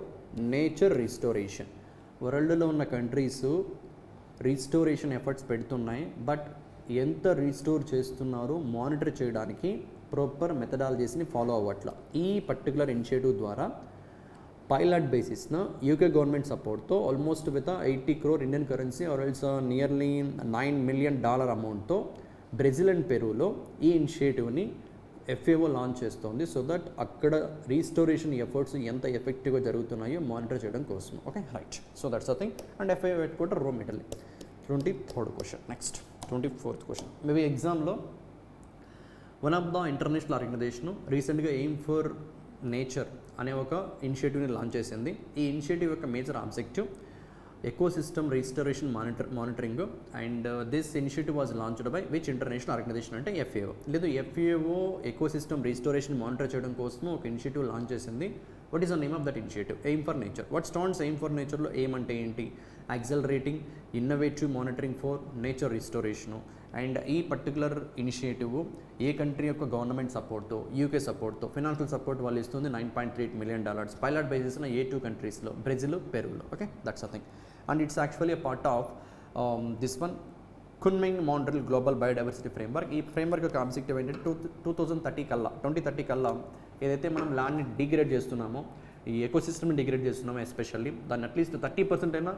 nature restoration. వరల్డ్లో ఉన్న countries restoration efforts పెడుతున్నాయి, but ఎంత restore చేస్తున్నారో monitor చేయడానికి proper మెథడాలజీస్ని follow అవ్వట్ల. ఈ పర్టికులర్ ఇనిషియేటివ్ ద్వారా పైలట్ బేసిస్న యూకే గవర్నమెంట్ సపోర్ట్తో almost with 80 crore Indian currency or else nearly $9 million అమౌంట్తో బ్రెజిల్ అండ్ పెరూలో ఈ ఇనిషియేటివ్ని FAO లాంచ్ చేస్తోంది. సో దట్ అక్కడ రీస్టోరేషన్ ఎఫర్ట్స్ ఎంత ఎఫెక్టివ్గా జరుగుతున్నాయో మానిటర్ చేయడం కోసం. Okay, right. So that's a thing. And FAO head quarter Rome, Italy. 23rd question. Next 24th question. Maybe ఎగ్జామ్లో one of the international organisation రీసెంట్గా ఎయిమ్ ఫర్ నేచర్ అనే ఒక ఇనిషియేటివ్ని లాంచ్ చేసింది. ఈ ఇనిషియేటివ్ యొక్క major objective ecosystem restoration monitoring. And this initiative was launched by which international organisation అంటే FAO. లేదు, FAO ఎకోసిస్టమ్ రీస్టోరేషన్ మానిటర్ చేయడం కోసం ఒక ఇనిషియేటివ్ లాంచ్ చేసింది. What is the name of that initiative? Aim for nature. What stands aim for నేచర్లో? Aim అంటే ఏంటి? Accelerating innovative monitoring for nature restoration. And ఈ పర్టికులర్ ఇనిషియేటివ్ ఏ కంట్రీ యొక్క గవర్నమెంట్ సపోర్ట్తో, యూకే సపోర్ట్తో, ఫైనాన్షియల్ సపోర్ట్ వాళ్ళు ఇస్తుంది $9.8 million పైలట్ బేసిస్న ఏ 2 కంట్రీస్లో, బ్రెజిల్, పెరూలో. Okay, that's a thing. And it's actually a part of this one Kunming Montreal global biodiversity framework. ఈ ఫ్రేమ్వర్క్ యొక్క ఆబ్జెక్టివ్ ఏంటంటే 2030 కల్లా ఏదైతే మనం ల్యాండ్ని డిగ్రేడ్ చేస్తున్నామో, ఈ ఎకోసిస్టమ్ని డిగ్రేడ్ చేస్తున్నామో ఎస్పెషల్లీ, దాన్ని అట్లీస్ట్ 30% అయినా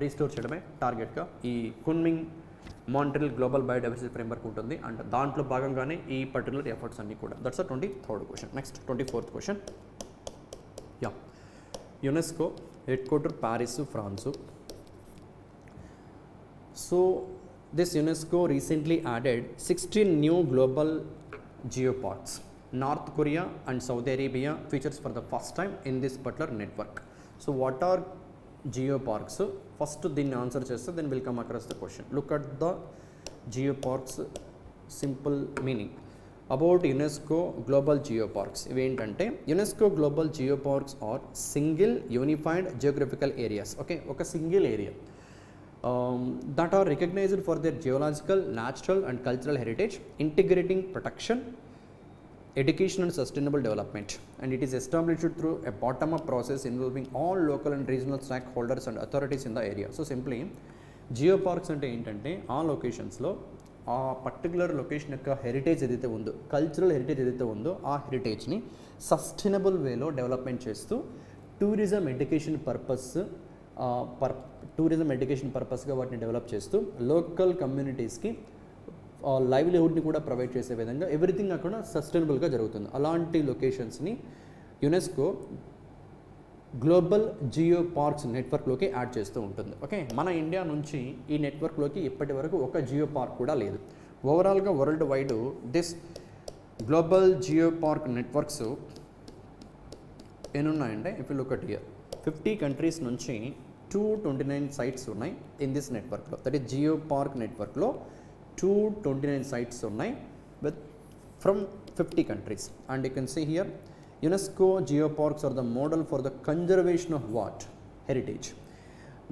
రీస్టోర్ చేయడమే టార్గెట్గా ఈ Kunming Montreal global biodiversity framework ఉంటుంది. అండ్ దాంట్లో భాగంగానే ఈ పర్టికులర్ ఎఫర్ట్స్ అన్నీ కూడా. That's a 23rd question. Next 24th question. Yeah, UNESCO head quarter Paris, France. So this UNESCO recently added 16 new global geoparks. North Korea and Saudi Arabia features for the first time in this particular network. So what are geoparks? First దీన్ని answer చేస్తే then will come across the question. Look at the geoparks simple meaning. About UNESCO global geoparks. ఇవి ఏంటంటే UNESCO global geoparks are single unified geographical areas. Okay, ఒక single area that are recognized for their geological, natural and cultural heritage, integrating protection, education and sustainable development. And it is established through a bottom-up process involving all local and regional stakeholders and authorities in the area. So simply, geoparks అంటే ఏంటంటే ఆ లొకేషన్స్లో ఆ particular location యొక్క heritage ఏదైతే ఉందో, cultural heritage ఏదైతే ఉందో, ఆ హెరిటేజ్ని సస్టైనబుల్ వేలో డెవలప్మెంట్ చేస్తూ టూరిజం ఎడ్యుకేషన్ పర్పస్గా వాటిని డెవలప్ చేస్తూ లోకల్ కమ్యూనిటీస్కి లైవ్లీహుడ్ని కూడా ప్రొవైడ్ చేసే విధంగా ఎవ్రీథింగ్ అక్కడ సస్టైనబుల్గా జరుగుతుంది. అలాంటి లొకేషన్స్ని యునెస్కో గ్లోబల్ జియో పార్క్స్ నెట్వర్క్లోకి యాడ్ చేస్తూ ఉంటుంది. ఓకే, మన ఇండియా నుంచి ఈ నెట్వర్క్లోకి ఇప్పటి వరకు ఒక జియో పార్క్ కూడా లేదు. ఓవరాల్గా world wide this global geo park networks ఎన్నున్నాయంటే, if you look at here 50 countries నుంచి 229 sites ఉన్నాయి ఇన్ దిస్ నెట్వర్క్లో. దట్ ఈస్ జియో పార్క్ నెట్వర్క్లో 229 sites ఉన్నాయి with from 50 countries. And you can see here UNESCO geoparks are the model for the conservation of what? Heritage.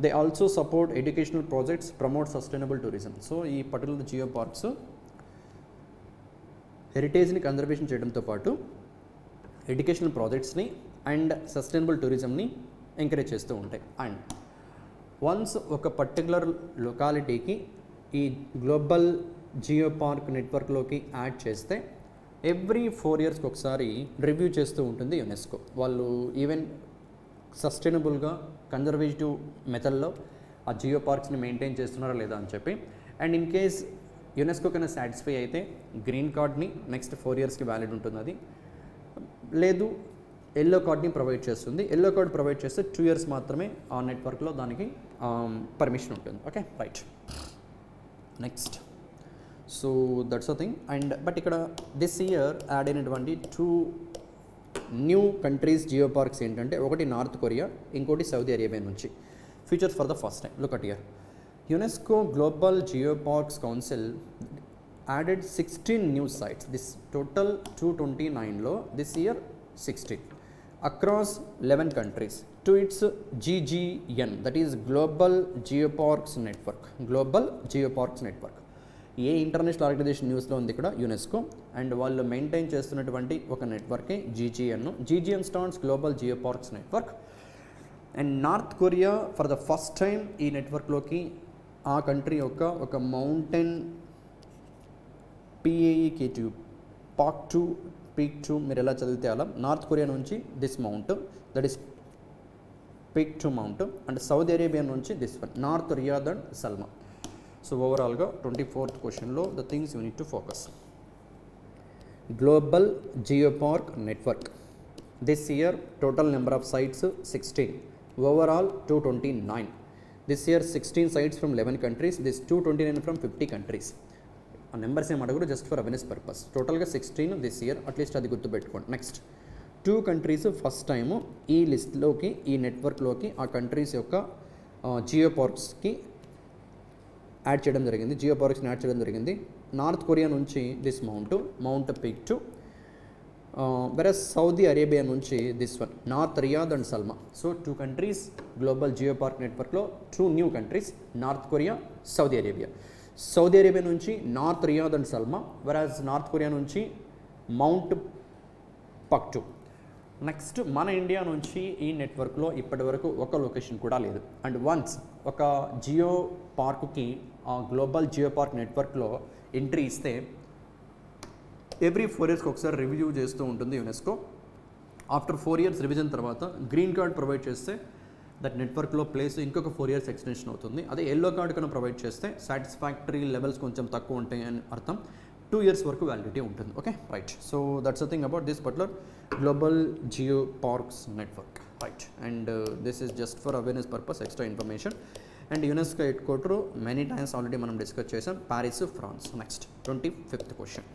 They also support educational projects, promote sustainable tourism. So ఈ particular geoparks హెరిటేజ్ని conservation చేయడంతో పాటు educational ప్రాజెక్ట్స్ని and sustainable టూరిజంని encourage చేస్తూ ఉంటాయి. And once ఒక particular లొకాలిటీకి ఈ global geo park నెట్వర్క్లోకి add చేస్తే every 4 yearsకి ఒకసారి review చేస్తూ ఉంటుంది యునెస్కో. వాళ్ళు ఈవెన్ సస్టైనబుల్గా కన్జర్వేటివ్ మెథడ్లో ఆ జియో పార్క్స్ని మెయింటైన్ చేస్తున్నారా లేదా అని చెప్పి. అండ్ ఇన్ కేస్ యునెస్కో కన్నా సాటిస్ఫై అయితే గ్రీన్ కార్డ్ని నెక్స్ట్ 4 yearsకి వ్యాలిడ్ ఉంటుంది. అది లేదు ఎల్లో కార్డ్ని ప్రొవైడ్ చేస్తుంది. ఎల్లో కార్డ్ ప్రొవైడ్ చేస్తే 2 years మాత్రమే ఆ నెట్వర్క్లో దానికి పర్మిషన్ ఉంటుంది. Okay, right. Next, so that's a thing. And but ఇక్కడ దిస్ ఇయర్ యాడ్ అయినటువంటి 2 new కంట్రీస్ జియో పార్క్స్ ఏంటంటే, ఒకటి నార్త్ కొరియా, ఇంకోటి సౌదీ అరేబియా నుంచి features for the first time. Look at here. UNESCO global geo parks council added 16 new sites. This total 229లో this year 16 across 11 countries to its GGN, that is Global Geoparks Network. Global Geoparks Network ఏ international organisation న్యూస్లో ఉంది ఇక్కడ? UNESCO. And వాళ్ళు మెయింటైన్ చేస్తున్నటువంటి ఒక నెట్వర్కే GGN. GGN stands global geoparks network. And North Korea for the first time ఈ నెట్వర్క్లోకి ఆ కంట్రీ యొక్క ఒక మౌంటైన్ PAEK2 PART-2 PEAK-2 మీరు ఎలా చదివితే అలా. నార్త్ కొరియా నుంచి this mount, that is PEAK-2 mount, and Saudi Arabia నుంచి this one, North Riyadh and Salma. So ఓవరాల్గా 24th క్వశ్చన్లో the things you need to focus. Global geopark network. This year total number of sites 16, overall 229. This year 16 sites from 11 countries, this 229 from 50 countries. ఆ numbers ఏం అడగరు, just for awareness purpose. టోటల్గా 16 this year, at least అది గుర్తుపెట్టుకోండి. Next 2 countries first time ఈ లిస్ట్లోకి, ఈ నెట్వర్క్లోకి ఆ కంట్రీస్ యొక్క జియోపార్క్స్కి యాడ్ చేయడం జరిగింది, జియోపార్క్స్ని యాడ్ చేయడం జరిగింది. నార్త్ కొరియా నుంచి this mount PEAK-2, versus Saudi Arabia నుంచి this one, North Riyadh and Salma. So 2 countries global geopark నెట్వర్క్లో 2 new countries, North Korea, Saudi Arabia. Saudi Arabia నుంచి North Riyadh and Salma, versus North Korea నుంచి mount PART-2. Next మన India నుంచి ఈ నెట్వర్క్లో ఇప్పటి వరకు ఒక లొకేషన్ కూడా లేదు. అండ్ వన్స్ ఒక జియో పార్క్కి గ్లోబల్ జియో పార్క్ నెట్వర్క్లో ఎంట్రీ ఇస్తే ఎవ్రీ 4 yearsకి ఒకసారి రివ్యూ చేస్తూ ఉంటుంది యునెస్కో. ఆఫ్టర్ 4 years రివిజన్ తర్వాత గ్రీన్ కార్డ్ ప్రొవైడ్ చేస్తే దట్ నెట్వర్క్లో ప్లేస్ ఇంకొక 4 years ఎక్స్టెన్షన్ అవుతుంది. అదే ఎల్లో కార్డ్ కన్నా ప్రొవైడ్ చేస్తే సాటిస్ఫాక్టరీ లెవెల్స్ కొంచెం తక్కువ ఉంటాయి అని అర్థం, 2 years వరకు వ్యాలిడిటీ ఉంటుంది. Okay, right. So that's the thing about this particular global geo parks network, right. And this is just for awareness purpose, extra information. And UNESCO head quarter many times already మనం discuss చేసాం, Paris, France. Next 25th question.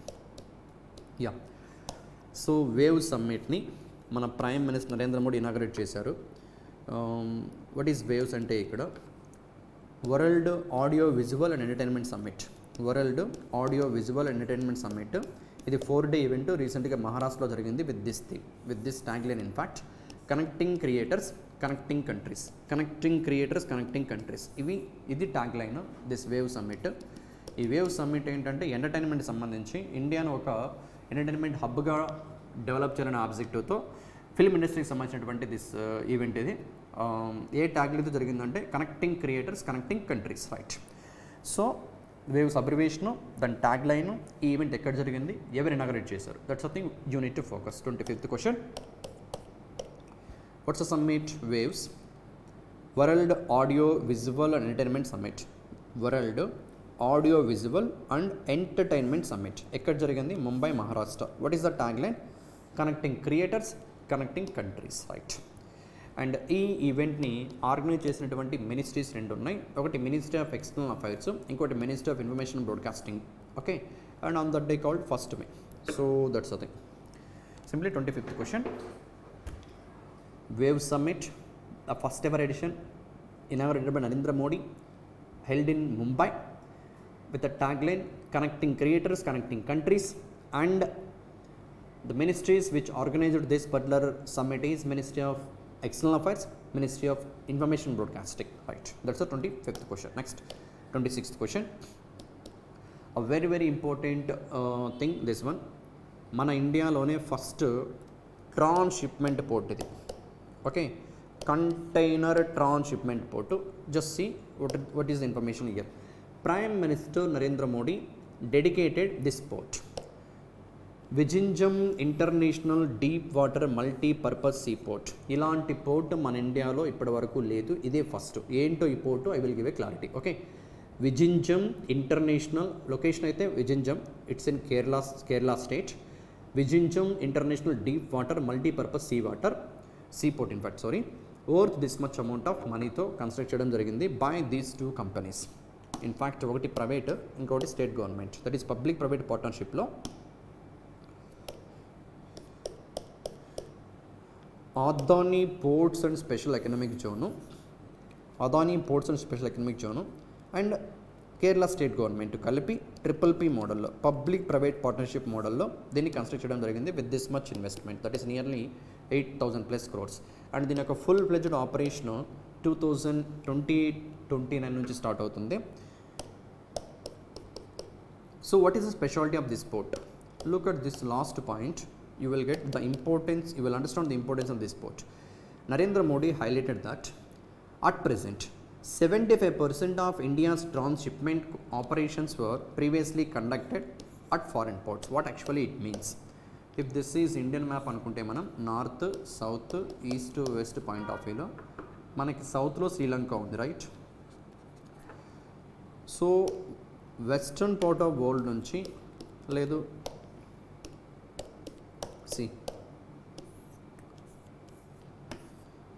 Yeah, so wave సమ్మిట్ని మన prime minister Narendra Modi inaugurate చేశారు. What is waves అంటే ఇక్కడ world audio visual and entertainment summit, world audio visual and entertainment summit. ఇది 4-day event, రీసెంట్గా మహారాష్ట్రలో జరిగింది with this tagline. In fact connecting creators, connecting countries, connecting creators, connecting countries, ఇది tagline this wave summit. ఈ wave summit ఏంటంటే entertainment సంబంధించి ఇండియాను ఒక ఎంటర్టైన్మెంట్ హబ్గా డెవలప్ చేయాలనే ఆబ్జెక్టివ్తో ఫిల్మ్ ఇండస్ట్రీకి సంబంధించినటువంటి దిస్ ఈవెంట్. ఇది ఏ ట్యాగ్లైన్తో జరిగిందంటే connecting creators, connecting countries, right. So waves abbreviation, దాని ట్యాగ్లైన్, ఈ ఈవెంట్ ఎక్కడ జరిగింది, ఎవరు ఇనాగరేట్ చేశారు, that's something you need to focus. 25th question. What's the summit? Waves world audio visual and entertainment summit, world audio visual and entertainment summit ఎక్కడ జరిగింది? Mumbai, Maharashtra. What is the tagline? Connecting creators, connecting countries, right. And ఈ ఈవెంట్ని organise చేసినటువంటి ministries 2 ఉన్నాయి. ఒకటి ministry of external affairs, ఇంకోటి ministry of information broadcasting. Okay, and on that day called 1st May. So that's the thing. Simply 25th question. Wave summit, the first ever edition, inaugurated by Narendra Modi, held in Mumbai with a tagline connecting creators, connecting countries, and the ministries which organized this particular summit is Ministry of External Affairs, Ministry of Information Broadcasting, right. That's the 25th question. Next 26th question. A very very important thing, this one. మన ఇండియాలోనే first transshipment port ఇది. Okay, container transshipment port. Just see what is the information here. Prime Minister Narendra Modi dedicated this port, Vizhinjam international deep water multipurpose sea port. ఇలాంటి port మన ఇండియాలో ఇప్పటి వరకు లేదు, ఇదే ఫస్ట్. ఏంటో ఈ port, I will give a clarity. Okay, Vizhinjam international, location అయితే Vizhinjam, it's in Kerala state. Vizhinjam international deep water multipurpose sea port in fact worth this much amount of మనీతో కన్స్ట్రక్ట్ చేయడం జరిగింది బై దీస్ 2 కంపెనీస్. ఇన్ఫ్యాక్ట్ ఒకటి ప్రైవేట్, ఇంకొకటి state government, that is public private పార్ట్నర్షిప్లో. Adani ports and special economic zone, and Kerala state government కలిపి PPP మోడల్లో, public private partnership మోడల్లో దీన్ని construct చేయడం జరిగింది with this much investment, that is nearly 8,000+ crores. And దీని యొక్క ఫుల్ ఫ్లెడ్జ్డ్ ఆపరేషన్ 2029 నుంచి start అవుతుంది. So what is the speciality of this port? Look at this last point, you will get the importance, you will understand the importance of this port. Narendra Modi highlighted that at present 75% of India's transshipment operations were previously conducted at foreign ports. What actually it means? If this is Indian map అనుకుంటే మనం north, south, east, west point of వ్యూలో మనకి సౌత్లో శ్రీలంక ఉంది, right? So western part of world నుంచి లేదు see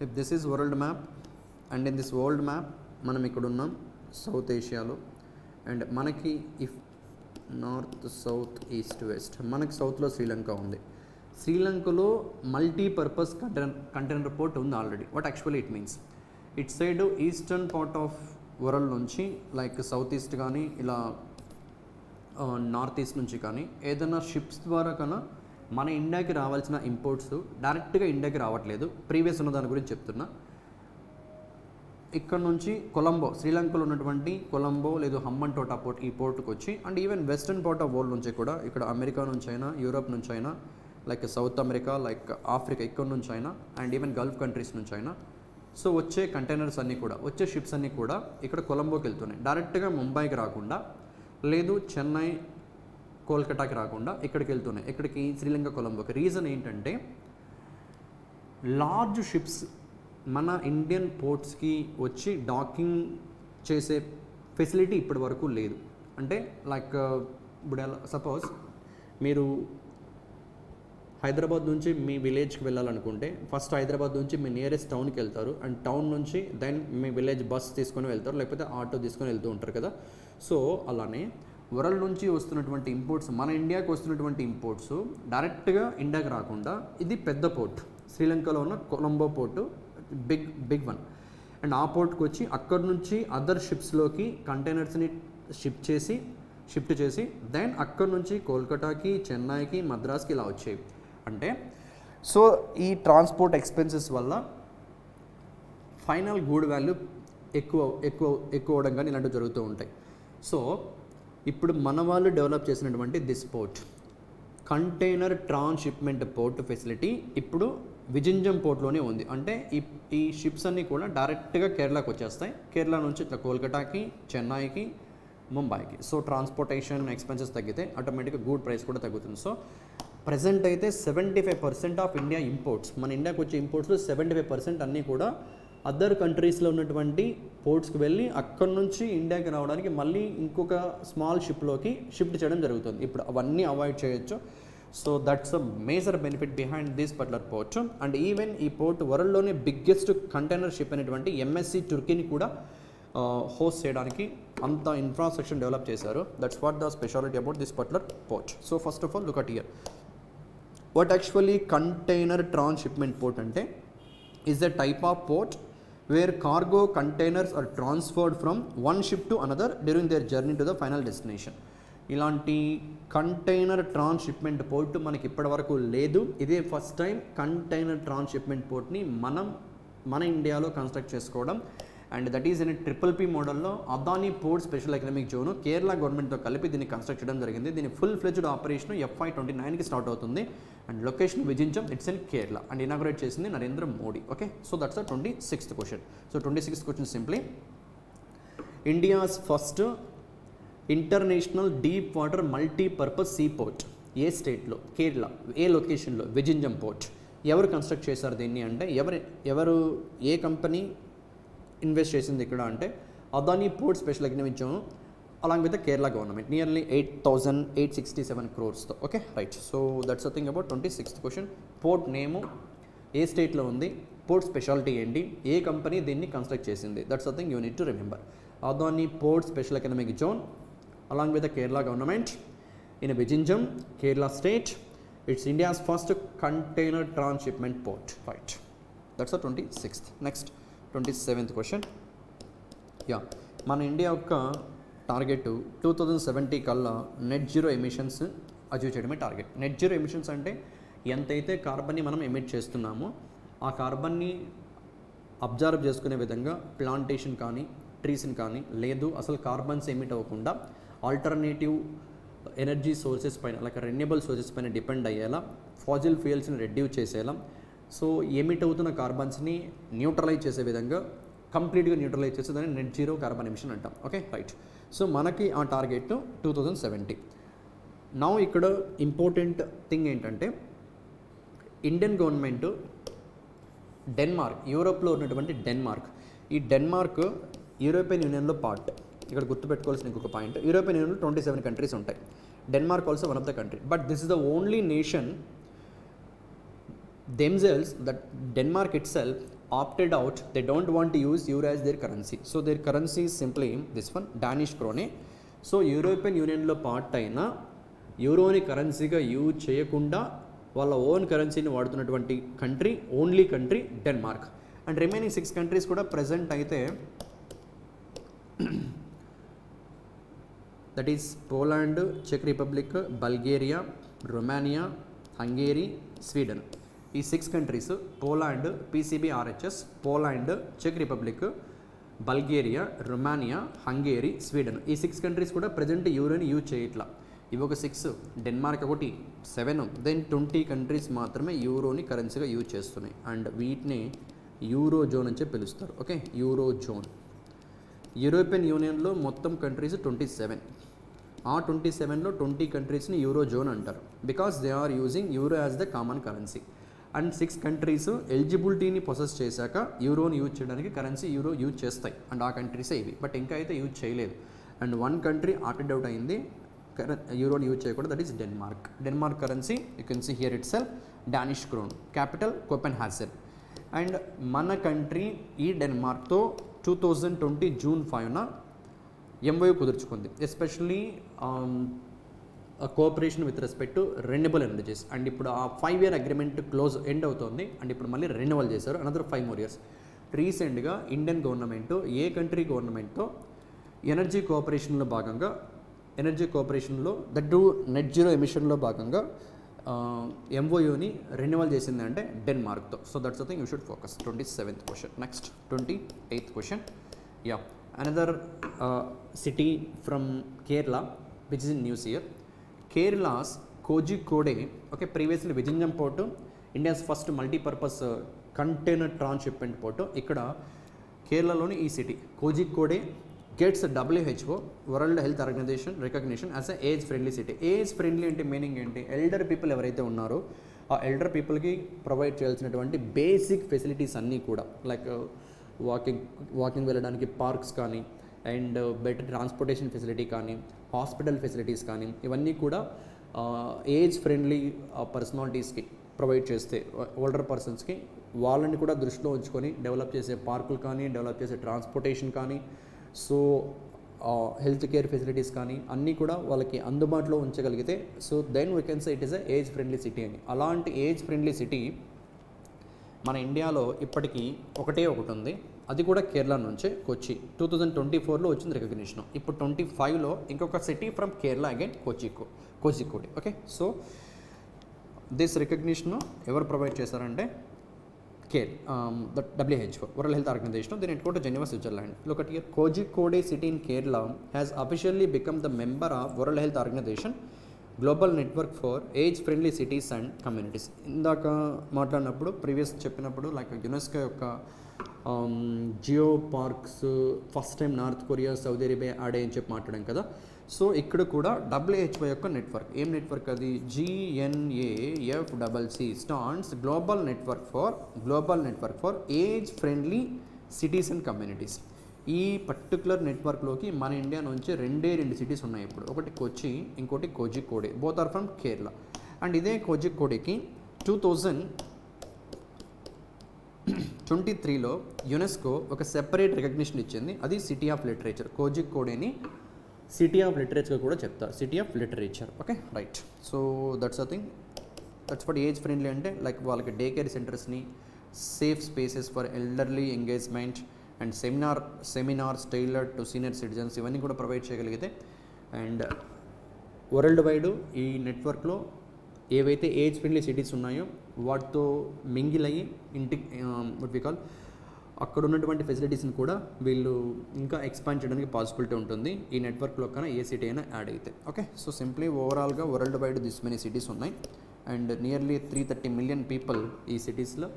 if this is world map and in this world map మనం ఇక్కడ ఉన్నాం సౌత్ ఏషియాలో. అండ్ మనకి if north, south, east, west మనకి సౌత్లో శ్రీలంక ఉంది. శ్రీలంకలో మల్టీపర్పస్ కంటైనర్ పోర్ట్ ఉంది already. What actually it means? It side eastern part of world నుంచి లైక్ సౌత్ ఈస్ట్ కానీ ఇలా నార్త్ ఈస్ట్ నుంచి కానీ ఏదైనా షిప్స్ ద్వారా కన్నా మన ఇండియాకి రావాల్సిన ఇంపోర్ట్స్ డైరెక్ట్గా ఇండియాకి రావట్లేదు. ప్రీవియస్ ఉన్న దాని గురించి చెప్తున్నా. ఇక్కడ నుంచి కొలంబో, శ్రీలంకలో ఉన్నటువంటి కొలంబో లేదు హంబన్టోటా పోర్ట్, ఈ పోర్ట్కి వచ్చి and even western part of world నుంచి కూడా ఇక్కడ అమెరికా నుంచి అయినా, యూరోప్ నుంచి అయినా, like south America, like Africa ఇక్కడ నుంచి అయినా అండ్ ఈవెన్ గల్ఫ్ కంట్రీస్ నుంచి అయినా సో వచ్చే కంటైనర్స్ అన్నీ కూడా, వచ్చే షిప్స్ అన్నీ కూడా ఇక్కడ కొలంబోకి వెళ్తున్నాయి. డైరెక్ట్గా ముంబైకి రాకుండా లేదు చెన్నై, కోల్కతాకి రాకుండా ఇక్కడికి వెళ్తున్నాయి. ఇక్కడికి శ్రీలంక, కొలంబోకి. రీజన్ ఏంటంటే లార్జ్ షిప్స్ మన ఇండియన్ పోర్ట్స్కి వచ్చి డాకింగ్ చేసే ఫెసిలిటీ ఇప్పటి వరకు లేదు. అంటే లైక్ ఇప్పుడు సపోజ్ మీరు హైదరాబాద్ నుంచి మీ విలేజ్కి వెళ్ళాలనుకుంటే ఫస్ట్ హైదరాబాద్ నుంచి మీ నియరెస్ట్ టౌన్కి వెళ్తారు అండ్ టౌన్ నుంచి దెన్ మీ విలేజ్ బస్ తీసుకొని వెళ్తారు, లేకపోతే ఆటో తీసుకొని వెళ్తూ ఉంటారు కదా. సో అలానే వరల్డ్ నుంచి వస్తున్నటువంటి ఇంపోర్ట్స్, మన ఇండియాకి వస్తున్నటువంటి ఇంపోర్ట్స్ డైరెక్ట్గా ఇండియాకి రాకుండా ఇది పెద్ద పోర్ట్, శ్రీలంకలో ఉన్న Colombo port, big one. And ఆ పోర్ట్కి వచ్చి అక్కడ నుంచి అదర్ షిప్స్లోకి కంటైనర్స్ని షిఫ్ట్ చేసి దెన్ అక్కడ నుంచి కోల్కతాకి, చెన్నైకి, మద్రాస్కి ఇలా వచ్చేవి. అంటే సో ఈ ట్రాన్స్పోర్ట్ ఎక్స్పెన్సెస్ వల్ల ఫైనల్ గూడ్ వాల్యూ ఎక్కువ అవడం కానీ ఇలాంటివి జరుగుతూ ఉంటాయి. సో ఇప్పుడు మన వాళ్ళు డెవలప్ చేసినటువంటి this port container transshipment port facility ఇప్పుడు విజింజం పోర్ట్లోనే ఉంది. అంటే ఈ షిప్స్ అన్నీ కూడా డైరెక్ట్గా కేరళకి వచ్చేస్తాయి. కేరళ నుంచి ఇట్లా కోల్కతాకి, చెన్నైకి, ముంబైకి. సో ట్రాన్స్పోర్టేషన్ ఎక్స్పెన్సెస్ తగ్గితే ఆటోమేటిక్గా గూడ్ ప్రైస్ కూడా తగ్గుతుంది. సో ప్రజెంట్ అయితే 75% ఆఫ్ ఇండియా ఇంపోర్ట్స్, మన ఇండియాకి వచ్చే ఇంపోర్ట్స్లో 75% అన్నీ కూడా అదర్ కంట్రీస్లో ఉన్నటువంటి పోర్ట్స్కి వెళ్ళి అక్కడ నుంచి ఇండియాకి రావడానికి మళ్ళీ ఇంకొక స్మాల్ షిప్లోకి షిఫ్ట్ చేయడం జరుగుతుంది. ఇప్పుడు అవన్నీ అవాయిడ్ చేయొచ్చు. So that's a major benefit behind this particular port. And even ఈ పోర్ట్ వరల్డ్లోనే బిగ్గెస్ట్ కంటైనర్ షిప్ అనేటువంటి ఎంఎస్సి టర్కీని కూడా హోస్ట్ చేయడానికి అంత ఇన్ఫ్రాస్ట్రక్చర్ డెవలప్ చేశారు. That's what the speciality about this particular port. So first of all look at here. What actually container transshipment port అంటే is a type of port where cargo containers are transferred from one ship to another during their journey to the final destination. ఇలాంటి container transshipment port మనకి ఇప్పటి వరకు లేదు. ఇదే first time container transshipment పోర్ట్ని మన ఇండియాలో కన్స్ట్రక్ట్ చేసుకోవడం. And that is in PPP మోడల్లో Adani port special economic zone Kerala గవర్నమెంట్తో కలిపి దీన్ని కన్స్ట్రక్ట్ చేయడం జరిగింది. దీని ఫుల్ ఫ్లెజ్డ్ ఆపరేషన్ FY29కి స్టార్ట్ అవుతుంది. And location Vizhinjam, it's in Kerala. And inaugurate చేసింది Narendra Modi. Okay, so that's the 26th question. So 26th question simply India's first international deep water multipurpose sea port ఏ స్టేట్లో? కేరళ. ఏ లొకేషన్లో? విజింజం పోర్ట్. ఎవరు కన్స్ట్రక్ట్ చేశారు దీన్ని అంటే ఎవరు ఏ కంపెనీ ఇన్వెస్ట్ చేసింది ఇక్కడ అంటే Adani port special economic zone along with the Kerala government nearly 8,867 crores. Okay right. So that's the thing about 26th question. Port name, ఏ స్టేట్లో ఉంది, పోర్ట్ స్పెషాలిటీ ఏంటి, ఏ కంపెనీ దీన్ని కన్స్ట్రక్ట్ చేసింది, that's the thing you need to remember. Adani port special economic zone along with the Kerala government in Vizhinjam, Kerala state. It's India's first container transshipment port. Right, that's the 26th. Next 27th question. మన India యొక్క target 2070 కల్లా net zero emissions achieve చేయడమే target. Net zero emissions అంటే ఎంతైతే కార్బన్ని మనం emit చేస్తున్నామో ఆ కార్బన్ని observe చేసుకునే విధంగా ప్లాంటేషన్ కానీ, ట్రీస్ని కానీ, లేదు అసలు కార్బన్స్ ఎమిట్ అవ్వకుండా ఆల్టర్నేటివ్ ఎనర్జీ సోర్సెస్ పైన లైక్ రెన్యూబుల్ సోర్సెస్ పైన డిపెండ్ అయ్యేలా, ఫాజిల్ ఫ్యూయల్స్ని రెడ్యూస్ చేసేలా, సో ఎమిట్ అవుతున్న కార్బన్స్ని న్యూట్రలైజ్ చేసే విధంగా కంప్లీట్గా న్యూట్రలైజ్ చేసే దాన్ని నెట్ జీరో కార్బన్ ఎమిషన్ అంటాం. Okay right. సో మనకి ఆ టార్గెట్ 2070. నౌ ఇక్కడ ఇంపార్టెంట్ థింగ్ ఏంటంటే ఇండియన్ గవర్నమెంట్ డెన్మార్క్, యూరోప్లో ఉన్నటువంటి డెన్మార్క్, ఈ డెన్మార్క్ యూరోపియన్ యూనియన్లో పార్ట్. ఇక్కడ గుర్తుపెట్టుకోవాల్సిన ఇంకొక పాయింట్, యూరోపియన్ యూనియన్లో 27 కంట్రీస్ ఉంటాయి. Denmark also one of the country, but this is the only nation themselves that Denmark itself opted out. They don't want to use euro as their currency, so their currency is simply this one, Danish krone. So European యూనియన్లో part అయిన యూరోని కరెన్సీగా use చేయకుండా వాళ్ళ own కరెన్సీని వాడుతున్నటువంటి country, only country Denmark. And remaining 6 countries కూడా present అయితే దట్ ఈస్ పోలాండ్, చెక్ Republic, Bulgaria, Romania, Hungary, Sweden. ఈ 6 కంట్రీస్ పోలాండ్, PCBRHS, పోలాండ్, చెక్ Republic, Bulgaria, Romania, Hungary, Sweden. ఈ 6 కంట్రీస్ కూడా ప్రజెంట్ యూరోని యూజ్ చేయట్లా. ఇవి ఒక 6, డెన్మార్క్ ఒకటి 7, దెన్ 20 కంట్రీస్ మాత్రమే యూరోని కరెన్సీగా యూజ్ చేస్తున్నాయి. అండ్ వీటిని యూరో జోన్ అని చెప్పి పిలుస్తారు. Okay, euro zone. యూరోపియన్ యూనియన్లో మొత్తం కంట్రీస్ 27. ఆ 27లో 20 కంట్రీస్ని యూరో జోన్ అంటారు, because they are using euro as the common currency. And 6 countries ఎలిజిబిలిటీని ప్రొసెస్ చేశాక యూరోని యూజ్ చేయడానికి కరెన్సీ యూరో యూజ్ చేస్తాయి. అండ్ ఆ కంట్రీసే ఇవి, బట్ ఇంకా అయితే యూజ్ చేయలేదు. అండ్ 1 కంట్రీ ఆప్టెడ్ అవుట్ అయింది యూరోని యూజ్ చేయకూడదు, that is Denmark. Denmark currency you can see here itself, Danish krone. Capital Copenhagen. And మన కంట్రీ ఈ డెన్మార్క్తో 2020 జూన్ 5న MOU కుదుర్చుకుంది, especially cooperation with respect to renewable energies. And ఇప్పుడు ఆ 5-year అగ్రిమెంట్ క్లోజ్ ఎండ్ అవుతుంది, and ఇప్పుడు మళ్ళీ రెన్యువల్ చేశారు అనదర్ 5 more years. రీసెంట్గా ఇండియన్ గవర్నమెంట్ ఏ కంట్రీ గవర్నమెంట్తో ఎనర్జీ కోఆపరేషన్లో భాగంగా, ఎనర్జీ కోఆపరేషన్లో దట్ టు నెట్ జీరో ఎమిషన్లో భాగంగా MOUని రెన్యువల్ చేసింది అంటే డెన్మార్క్తో. So that's the thing you should focus. 27th question. Next 28th question. Yeah, another city from Kerala which is in news year. Kerala's Kozhikode. Okay, previously Vizhinjam port, India's first multipurpose container transshipment port. ఇక్కడ కేరళలోని ఈ city Kozhikode gets WHO world health organisation recognition as a age friendly city. Age friendly అంటే meaning ఏంటి? Elder people ఎవరైతే ఉన్నారో ఆ elder పీపుల్కి provide చేయాల్సినటువంటి బేసిక్ ఫెసిలిటీస్ అన్నీ కూడా, లైక్ వాకింగ్ వెళ్ళడానికి పార్క్స్ కానీ, అండ్ బెటర్ ట్రాన్స్పోర్టేషన్ ఫెసిలిటీ కానీ, హాస్పిటల్ ఫెసిలిటీస్ కానీ, ఇవన్నీ కూడా ఏజ్ ఫ్రెండ్లీ పర్సనాలిటీస్కి ప్రొవైడ్ చేస్తే, ఓల్డర్ పర్సన్స్కి వాళ్ళని కూడా దృష్టిలో ఉంచుకొని డెవలప్ చేసే పార్కులు కానీ, డెవలప్ చేసే ట్రాన్స్పోర్టేషన్ కానీ, సో హెల్త్ కేర్ ఫెసిలిటీస్ కానీ అన్నీ కూడా వాళ్ళకి అందుబాటులో ఉంచగలిగితే, so then we can say it is a age friendly city అని. అలాంటి ఏజ్ ఫ్రెండ్లీ సిటీ మన ఇండియాలో ఇప్పటికీ ఒకటి ఉంది, అది కూడా కేరళ నుంచే, కొచ్చి. 2024లో వచ్చింది రికగ్నిషన్. ఇప్పుడు 25లో ఇంకొక city from Kerala again, Kozhikode. Okay, so this recognition ఎవరు ప్రొవైడ్ చేశారంటే WHO వరల్డ్ హెల్త్ ఆర్గనైజేషన్. దీని head Geneva, Switzerland. Look at here, Kozhikode city in Kerala has officially become the member of World Health Organization global network for age friendly cities and communities. ఇందాక మాట్లాడినప్పుడు previous చెప్పినప్పుడు like UNESCO యొక్క geo parks first time north Korea, Saudi Arabia ఆడే అని చెప్పి మాట్లాడాం కదా. So ఇక్కడ కూడా WHO యొక్క నెట్వర్క్, ఏం నెట్వర్క్ అది? GNAFCC stands global network for age friendly cities and communities. ఈ పర్టికులర్ నెట్వర్క్లోకి మన ఇండియా నుంచి 2 సిటీస్ ఉన్నాయి ఇప్పుడు. ఒకటి కొచ్చి, ఇంకోటి Kozhikode. Both are from Kerala. And ఇదే కోజికోడేకి 2023లో యునెస్కో ఒక సెపరేట్ రికగ్నిషన్ ఇచ్చింది, అది సిటీ ఆఫ్ లిటరేచర్. కోజికోడేని సిటీ ఆఫ్ లిటరేచర్ కూడా చెప్తారు, city of literature. Okay, right. So that's a thing. That's for age friendly అంటే లైక్ వాళ్ళకి డే కేర్ సెంటర్స్ని, safe spaces for elderly engagement and seminars tailored to senior citizens, ఇవన్నీ కూడా provide చేయగలిగితే. And world wide ఈ నెట్వర్క్లో ఏవైతే age friendly cities ఉన్నాయో వాటితో మింగిల్ అయ్యి వాట్ వి కాల్ అక్కడ ఉన్నటువంటి ఫెసిలిటీస్ని కూడా వీళ్ళు ఇంకా ఎక్స్పాండ్ చేయడానికి పాసిబిలిటీ ఉంటుంది ఈ నెట్వర్క్లో కన్నా ఏ సిటీ అయినా యాడ్ అయితే. ఓకే, సో సింప్లీ ఓవరాల్గా world wide this many cities ఉన్నాయి అండ్ నియర్లీ 330 million పీపుల్ ఈ సిటీస్లో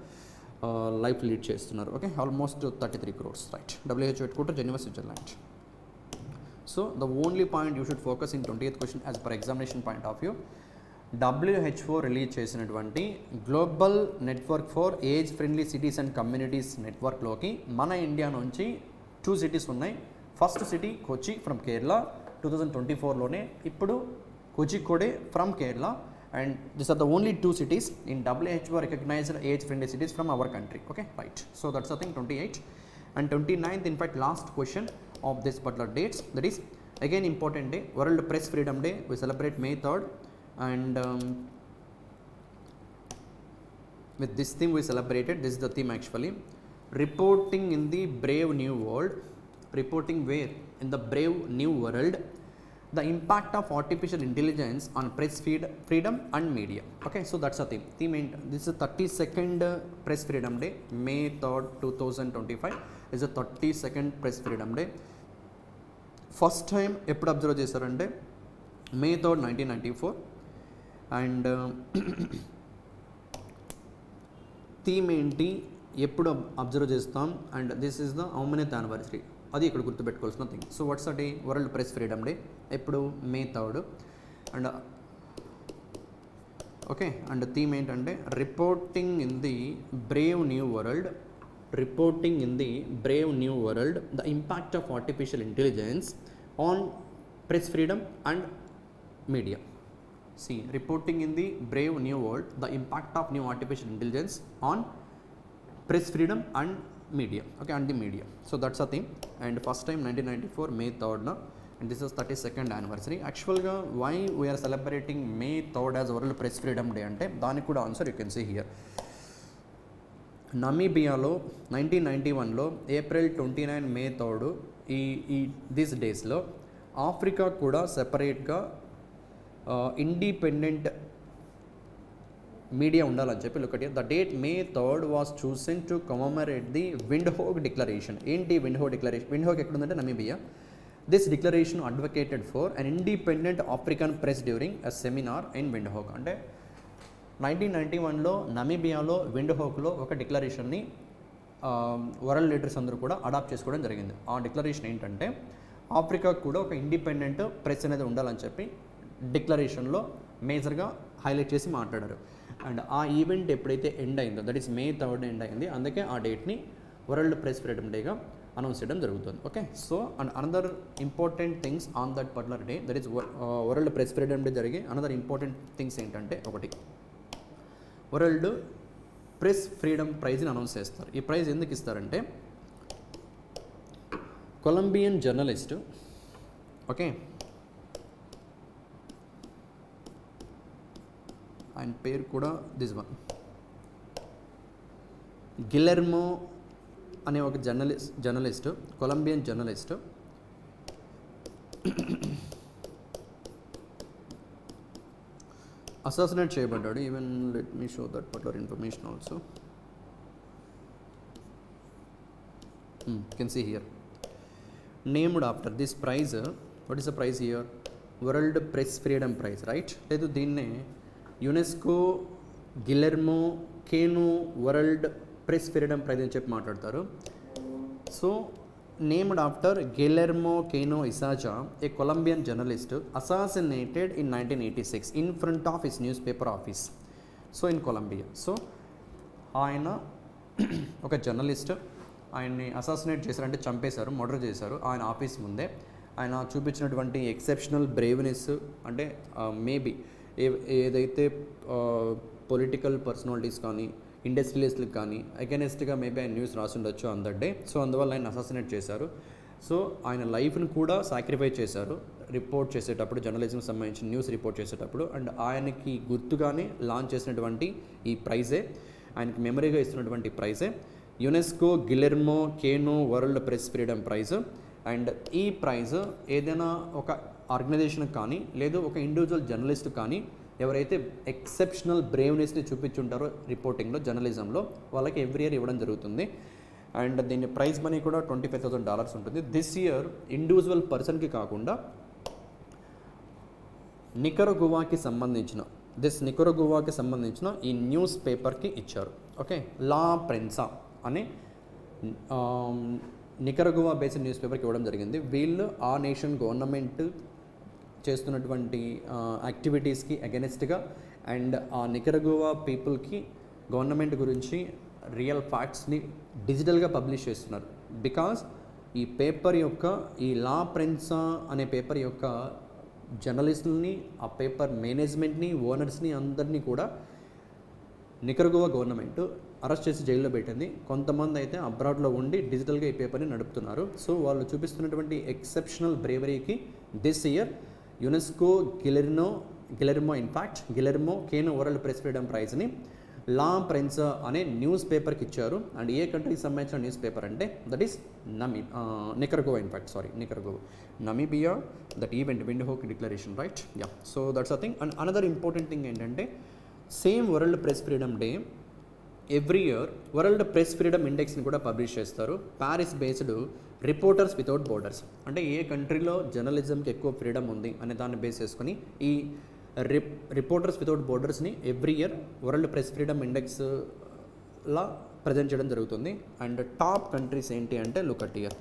లైఫ్ లీడ్ చేస్తున్నారు. Okay, almost 33 crores. Right. WHO head quarter Geneva, Switzerland. So the only point you should focus in 20th question as per examination point of view, WHO release చేసినటువంటి global network for age friendly cities and communities నెట్వర్క్లోకి మన India నుంచి 2 సిటీస్ ఉన్నాయి. First city Kochi from Kerala 2024లోనే, ఇప్పుడు Kozhikode from Kerala, and this are the only 2 cities in WHO recognized age friendly cities from our country. Okay, right. So that's the thing, 28 and 29th, in fact last question of this particular dates, that is again important day, World Press Freedom Day. We celebrate May 3rd, and with this theme we celebrated, this is the theme actually, reporting in the brave new world. Reporting where? In the brave new world, the impact of artificial intelligence on press freedom and media. Okay, so that's the theme. This is 32nd Press Freedom Day, May 3rd 2025 is the 32nd Press Freedom Day. First time ఎప్పుడు observe చేశారంటే May 3rd 1994, and theme ఏంటి, ఎప్పుడు observe చేస్తాం, and this is the హౌమెనెత్ anniversary, అది ఇక్కడ గుర్తుపెట్టుకోవాల్సిన thing. So what's the day? World press freedom day. ఎప్పుడు? May 3rd. And okay, and theme ఏంటంటే reporting in the brave new world. Reporting in the brave new world, the impact of artificial intelligence on press freedom and media. See, reporting in the brave new world, the impact of new artificial intelligence on press freedom and media. Okay, and the media. So that's a thing. And first time 1994 May 3rd, na? And this is 32nd anniversary. Actually, why we are celebrating May 3rd as World Press Freedom Day ante daniki kuda answer you can see here. నమీబియాలో 1991లో April 29 May 3rd ఈ these డేస్లో Africa కూడా సెపరేట్గా independent media ఉండాలని చెప్పి ఒకటి. The date May 3rd was chosen to commemorate the Windhoek declaration. ఏంటి Windhoek declaration? Windhoek ఎక్కడుందంటే Namibia. This declaration advocated for an independent African press during a seminar in Windhoek. అంటే 1991లో నమీబియాలో విండ్హోక్లో ఒక డిక్లరేషన్ని వరల్డ్ లీడర్స్ అందరూ కూడా అడాప్ట్ చేసుకోవడం జరిగింది. ఆ డిక్లరేషన్ ఏంటంటే ఆఫ్రికాకు కూడా ఒక ఇండిపెండెంట్ ప్రెస్ అనేది ఉండాలని చెప్పి డిక్లరేషన్లో మేజర్గా హైలైట్ చేసి మాట్లాడారు. అండ్ ఆ ఈవెంట్ ఎప్పుడైతే ఎండ్ అయిందో, that is May 3rd end అయింది, అందుకే ఆ డేట్ని వరల్డ్ ప్రెస్ ఫ్రీడమ్ డేగా అనౌన్స్ చేయడం జరుగుతుంది. Okay, so and another important things on that particular day, that is world press freedom day జరిగే అనదర్ ఇంపార్టెంట్ థింగ్స్ ఏంటంటే, ఒకటి వరల్డ్ ప్రెస్ ఫ్రీడమ్ ప్రైజ్ని అనౌన్స్ చేస్తారు. ఈ ప్రైజ్ ఎందుకు ఇస్తారంటే కొలంబియన్ జర్నలిస్టు, ఓకే, ఆయన పేరు కూడా దిస్ వన్, గిలెర్మో అనే ఒక జర్నలిస్ట్, కొలంబియన్ జర్నలిస్టు అసాసినేట్ చేయబడ్డాడు. Even let me show that particular information also. Can see here, named after this prize. What is the prize here? World press freedom prize, right? లేదు, దీన్నే UNESCO Guillermo Cano world press freedom prize అని చెప్పి మాట్లాడతారు. So named after Guillermo Cano Isaza, a Colombian journalist assassinated in 1986 in front of his newspaper office, so in Colombia. So ఆయన ఒక journalist, ఆయన్ని assassinate చేశారంటే చంపేశారు, murder చేశారు ఆయన ఆఫీస్ ముందే. ఆయన చూపించినటువంటి ఎక్సెప్షనల్ బ్రేవ్నెస్, అంటే మేబీ ఏదైతే పొలిటికల్ పర్సనాలిటీస్ కానీ ఇండస్ట్రియలిస్ట్లకు కానీ అగెనెస్ట్గా మేబీ ఆయన న్యూస్ రాసి ఉండొచ్చు ఆన్ దట్ డే. సో అందువల్ల ఆయన అసాసినేట్ చేశారు. సో ఆయన లైఫ్ని కూడా సాక్రిఫైస్ చేశారు రిపోర్ట్ చేసేటప్పుడు, జర్నలిజంకి సంబంధించిన న్యూస్ రిపోర్ట్ చేసేటప్పుడు. అండ్ ఆయనకి గుర్తుగానే లాంచ్ చేసినటువంటి ఈ ప్రైజే, ఆయనకి మెమరీగా ఇస్తున్నటువంటి ప్రైజే UNESCO Guillermo Cano world press freedom prize. And ఈ ప్రైజ్ ఏదైనా ఒక ఆర్గనైజేషన్కి కానీ లేదు ఒక ఇండివిజువల్ జర్నలిస్ట్ కానీ ఎవరైతే ఎక్సెప్షనల్ బ్రేవ్నెస్ని చూపించుంటారో రిపోర్టింగ్లో, జర్నలిజంలో, వాళ్ళకి ఎవ్రీ ఇయర్ ఇవ్వడం జరుగుతుంది. అండ్ దీని ప్రైజ్ మనీ కూడా $25,000 ఉంటుంది. దిస్ ఇయర్ ఇండివిజువల్ పర్సన్కి కాకుండా నికరగువాకి సంబంధించిన ఈ న్యూస్ పేపర్కి ఇచ్చారు. ఓకే, లా ప్రెన్సా అనే నికరగువా బేస్డ్ న్యూస్ పేపర్కి ఇవ్వడం జరిగింది. వీళ్ళు ఆ నేషన్ గవర్నమెంట్ చేస్తున్నటువంటి యాక్టివిటీస్కి అగెనిస్ట్గా అండ్ ఆ నికరగువా పీపుల్కి గవర్నమెంట్ గురించి రియల్ ఫ్యాక్ట్స్ని డిజిటల్గా పబ్లిష్ చేస్తున్నారు. బికాజ్ ఈ పేపర్ యొక్క ఈ లా ప్రెన్సా అనే పేపర్ యొక్క జర్నలిస్టులని, ఆ పేపర్ మేనేజ్మెంట్ని, ఓనర్స్ని అందరినీ కూడా నికరగువా గవర్నమెంట్ అరెస్ట్ చేసి జైల్లో పెట్టింది. కొంతమంది అయితే అబ్రాడ్లో ఉండి డిజిటల్గా ఈ పేపర్ని నడుపుతున్నారు. సో వాళ్ళు చూపిస్తున్నటువంటి ఎక్సెప్షనల్ బ్రేవరీకి this year UNESCO Guillermo Cano world press freedom ప్రైజ్ని లా ప్రెన్సా అనే న్యూస్ పేపర్కి ఇచ్చారు. అండ్ ఏ కంట్రీకి సంబంధించిన న్యూస్ పేపర్ అంటే that is Nicaragua Namibia that event Windhoek declaration, right? Yeah, so that's a thing. And another important thing ఏంటంటే same world press freedom day every year world press freedom ఇండెక్స్ని కూడా publish చేస్తారు. Paris based reporters without borders, అంటే ఏ కంట్రీలో జర్నలిజంకి ఎక్కువ freedom ఉంది అనే దాన్ని బేస్ చేసుకొని ఈ రిపోర్టర్స్ వితౌట్ బోర్డర్స్ని every year world press freedom ఇండెక్స్లా ప్రజెంట్ చేయడం జరుగుతుంది. అండ్ టాప్ కంట్రీస్ ఏంటి అంటే look at here,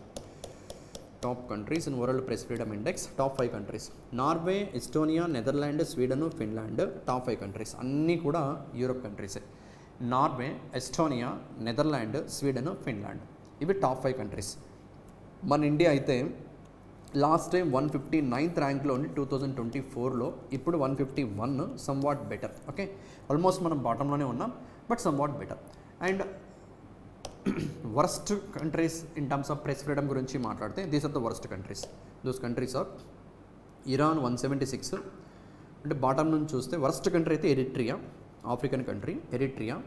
top countries in world press freedom index, top 5 countries: Norway, Estonia, Netherland, Sweden, Finland. Top 5 countries అన్నీ కూడా యూరోప్ కంట్రీసే. Norway, Estonia, Netherland, Sweden, Finland, ఇవి top 5 countries. మన India అయితే last time 159th ర్యాంక్లో ఉంది 2024లో, ఇప్పుడు 151, somewhat better. Okay, almost మనం బాటంలోనే ఉన్నాం, but somewhat better. And worst countries in terms of press freedom గురించి మాట్లాడితే these are the worst countries. Those countries are Iran 176, అంటే బాటం నుంచి చూస్తే వర్స్ట్ కంట్రీ అయితే Eritrea, African country Eritrea.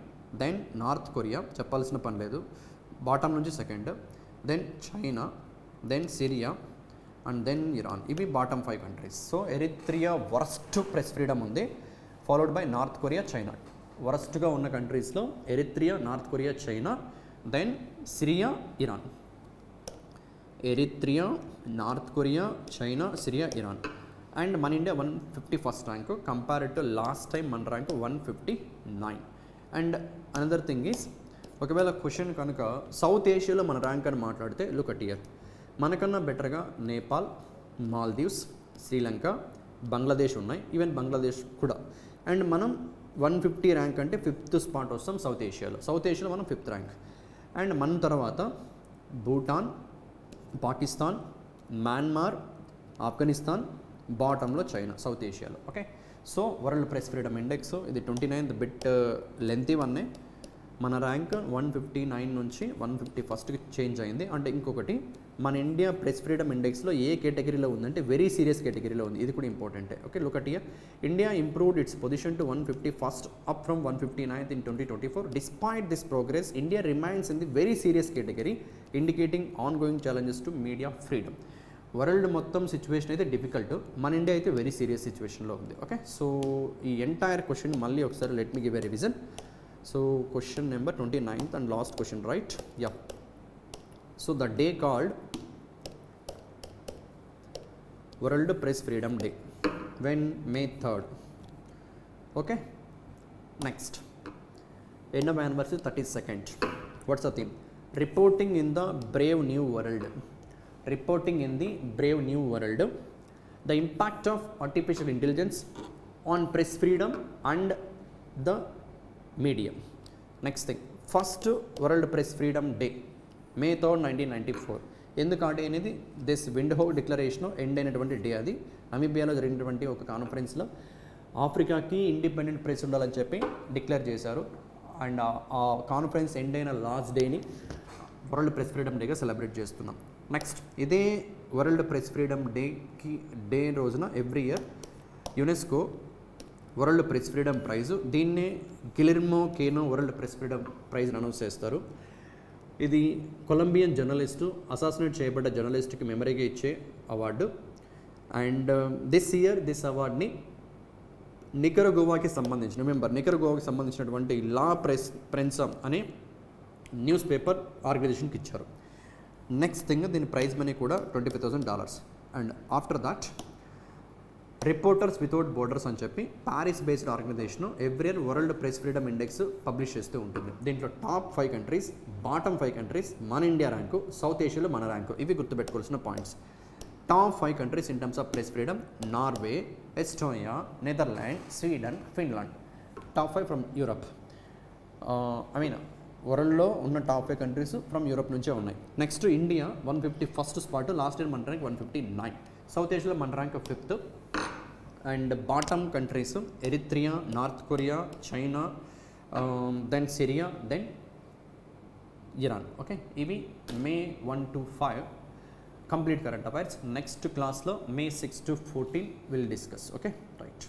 Then North Korea, చెప్పాల్సిన పని లేదు, bottom నుంచి second. Then China, then Syria, and then Iran. ఇవి bottom 5 countries. So Eritrea worst press freedom ఉంది, followed by North Korea, China. వర్స్ట్గా ఉన్న కంట్రీస్లో Eritrea, North Korea, China, then Syria, Iran. Eritrea, North Korea, China, Syria, Iran. And మన India 151st rank, compared to last time మన rank 159. And another thing is, ఒకవేళ question కనుక South ఏషియాలో మన rank అని మాట్లాడితే లుక్ అట్ హియర్, మనకన్నా బెటర్గా నేపాల్, మాల్దీవ్స్, శ్రీలంక, బంగ్లాదేశ్ ఉన్నాయి, ఈవెన్ బంగ్లాదేశ్ కూడా. అండ్ మనం 150 ర్యాంక్ అంటే 5th స్పాట్ వస్తాం సౌత్ ఏషియాలో. సౌత్ ఏషియాలో మనం 5th ర్యాంక్. అండ్ మన తర్వాత భూటాన్, పాకిస్తాన్, మయన్మార్, ఆఫ్ఘనిస్తాన్, బాటంలో చైనా సౌత్ ఏషియాలో. Okay, so world press freedom index ఇది 29th బిట్ లెంతీ వన్నే. మన ర్యాంక్ 159 నుంచి 151కి చేంజ్ అయింది. అంటే ఇంకొకటి, మన ఇండియా ప్రెస్ ఫ్రీడమ్ ఇండెక్స్లో ఏ కేటగిరీలో ఉందంటే వెరీ సీరియస్ కేటగిరీలో ఉంది. ఇది కూడా ఇంపార్టెంటే. Okay, look at here, India improved it's position to 151st up from 159th in 2024. Despite this progress, India remains in the very serious category, indicating ongoing challenges to media freedom. World మొత్తం situation అయితే difficult, మన India అయితే very serious సిచ్యువేషన్లో ఉంది. Okay, so ఈ entire question మళ్ళీ ఒకసారి let me give a revision. So question number 29th and last question, right? Yeah. So the day called World Press Freedom Day, when May 3rd. Okay, next, end of anniversary 32nd. What's the theme? Reporting in the brave new world. Reporting in the brave new world, the impact of artificial intelligence on press freedom and the medium. Next thing, first world press freedom day May 3rd, 1994. ఎందుకంటే అనేది this Windhoek declaration end అయినటువంటి day. అది నమీబియాలో జరిగినటువంటి ఒక కాన్ఫరెన్స్లో ఆఫ్రికాకి independent press ఉండాలని చెప్పి declare చేశారు. అండ్ ఆ కాన్ఫరెన్స్ ఎండ్ అయిన లాస్ట్ డేని వరల్డ్ ప్రెస్ ఫ్రీడమ్ డేగా సెలబ్రేట్ చేస్తున్నాం. నెక్స్ట్, ఇదే వరల్డ్ ప్రెస్ ఫ్రీడమ్ డే రోజున every year UNESCO world press freedom prize, దీన్నే Guillermo Cano world press freedom ప్రైజ్ని అనౌన్స్ చేస్తారు. ఇది కొలంబియన్ జర్నలిస్టు, అసాసినేట్ చేయబడ్డ జర్నలిస్ట్కి మెమరీగా ఇచ్చే award. And this year this అవార్డ్ని నికరగువాకి సంబంధించినటువంటి లా ప్రెన్సా అనే న్యూస్ పేపర్ ఆర్గనైజేషన్కి ఇచ్చారు. నెక్స్ట్ థింగ్, దీని ప్రైజ్ మనీ కూడా $25,000. And after that reporters without borders అని చెప్పి Paris based organization every year world press freedom index publish చేస్తూ ఉంటుంది. దీంట్లో టాప్ 5 కంట్రీస్, బాటమ్ 5 కంట్రీస్, మన ఇండియా ర్యాంకు, సౌత్ ఏషియాలో మన ర్యాంకు, ఇవి గుర్తుపెట్టుకోవాల్సిన points. Top 5 countries in terms of press freedom: Norway, Estonia, Netherland, Sweden, Finland. Top 5 from Europe. వరల్డ్లో ఉన్న టాప్ 5 కంట్రీస్ ఫ్రమ్ యూరప్ నుంచే ఉన్నాయి. Next India 151st spot, last year మన ర్యాంక్ 159. సౌత్ ఏషియాలో మన rank 5th. And bottom countries Eritrea, north Korea, China, then Syria, then Iran. Okay, ఇవి May 1 to 5 complete current affairs. Next క్లాస్లో May 6 to 14 will discuss. Okay, right.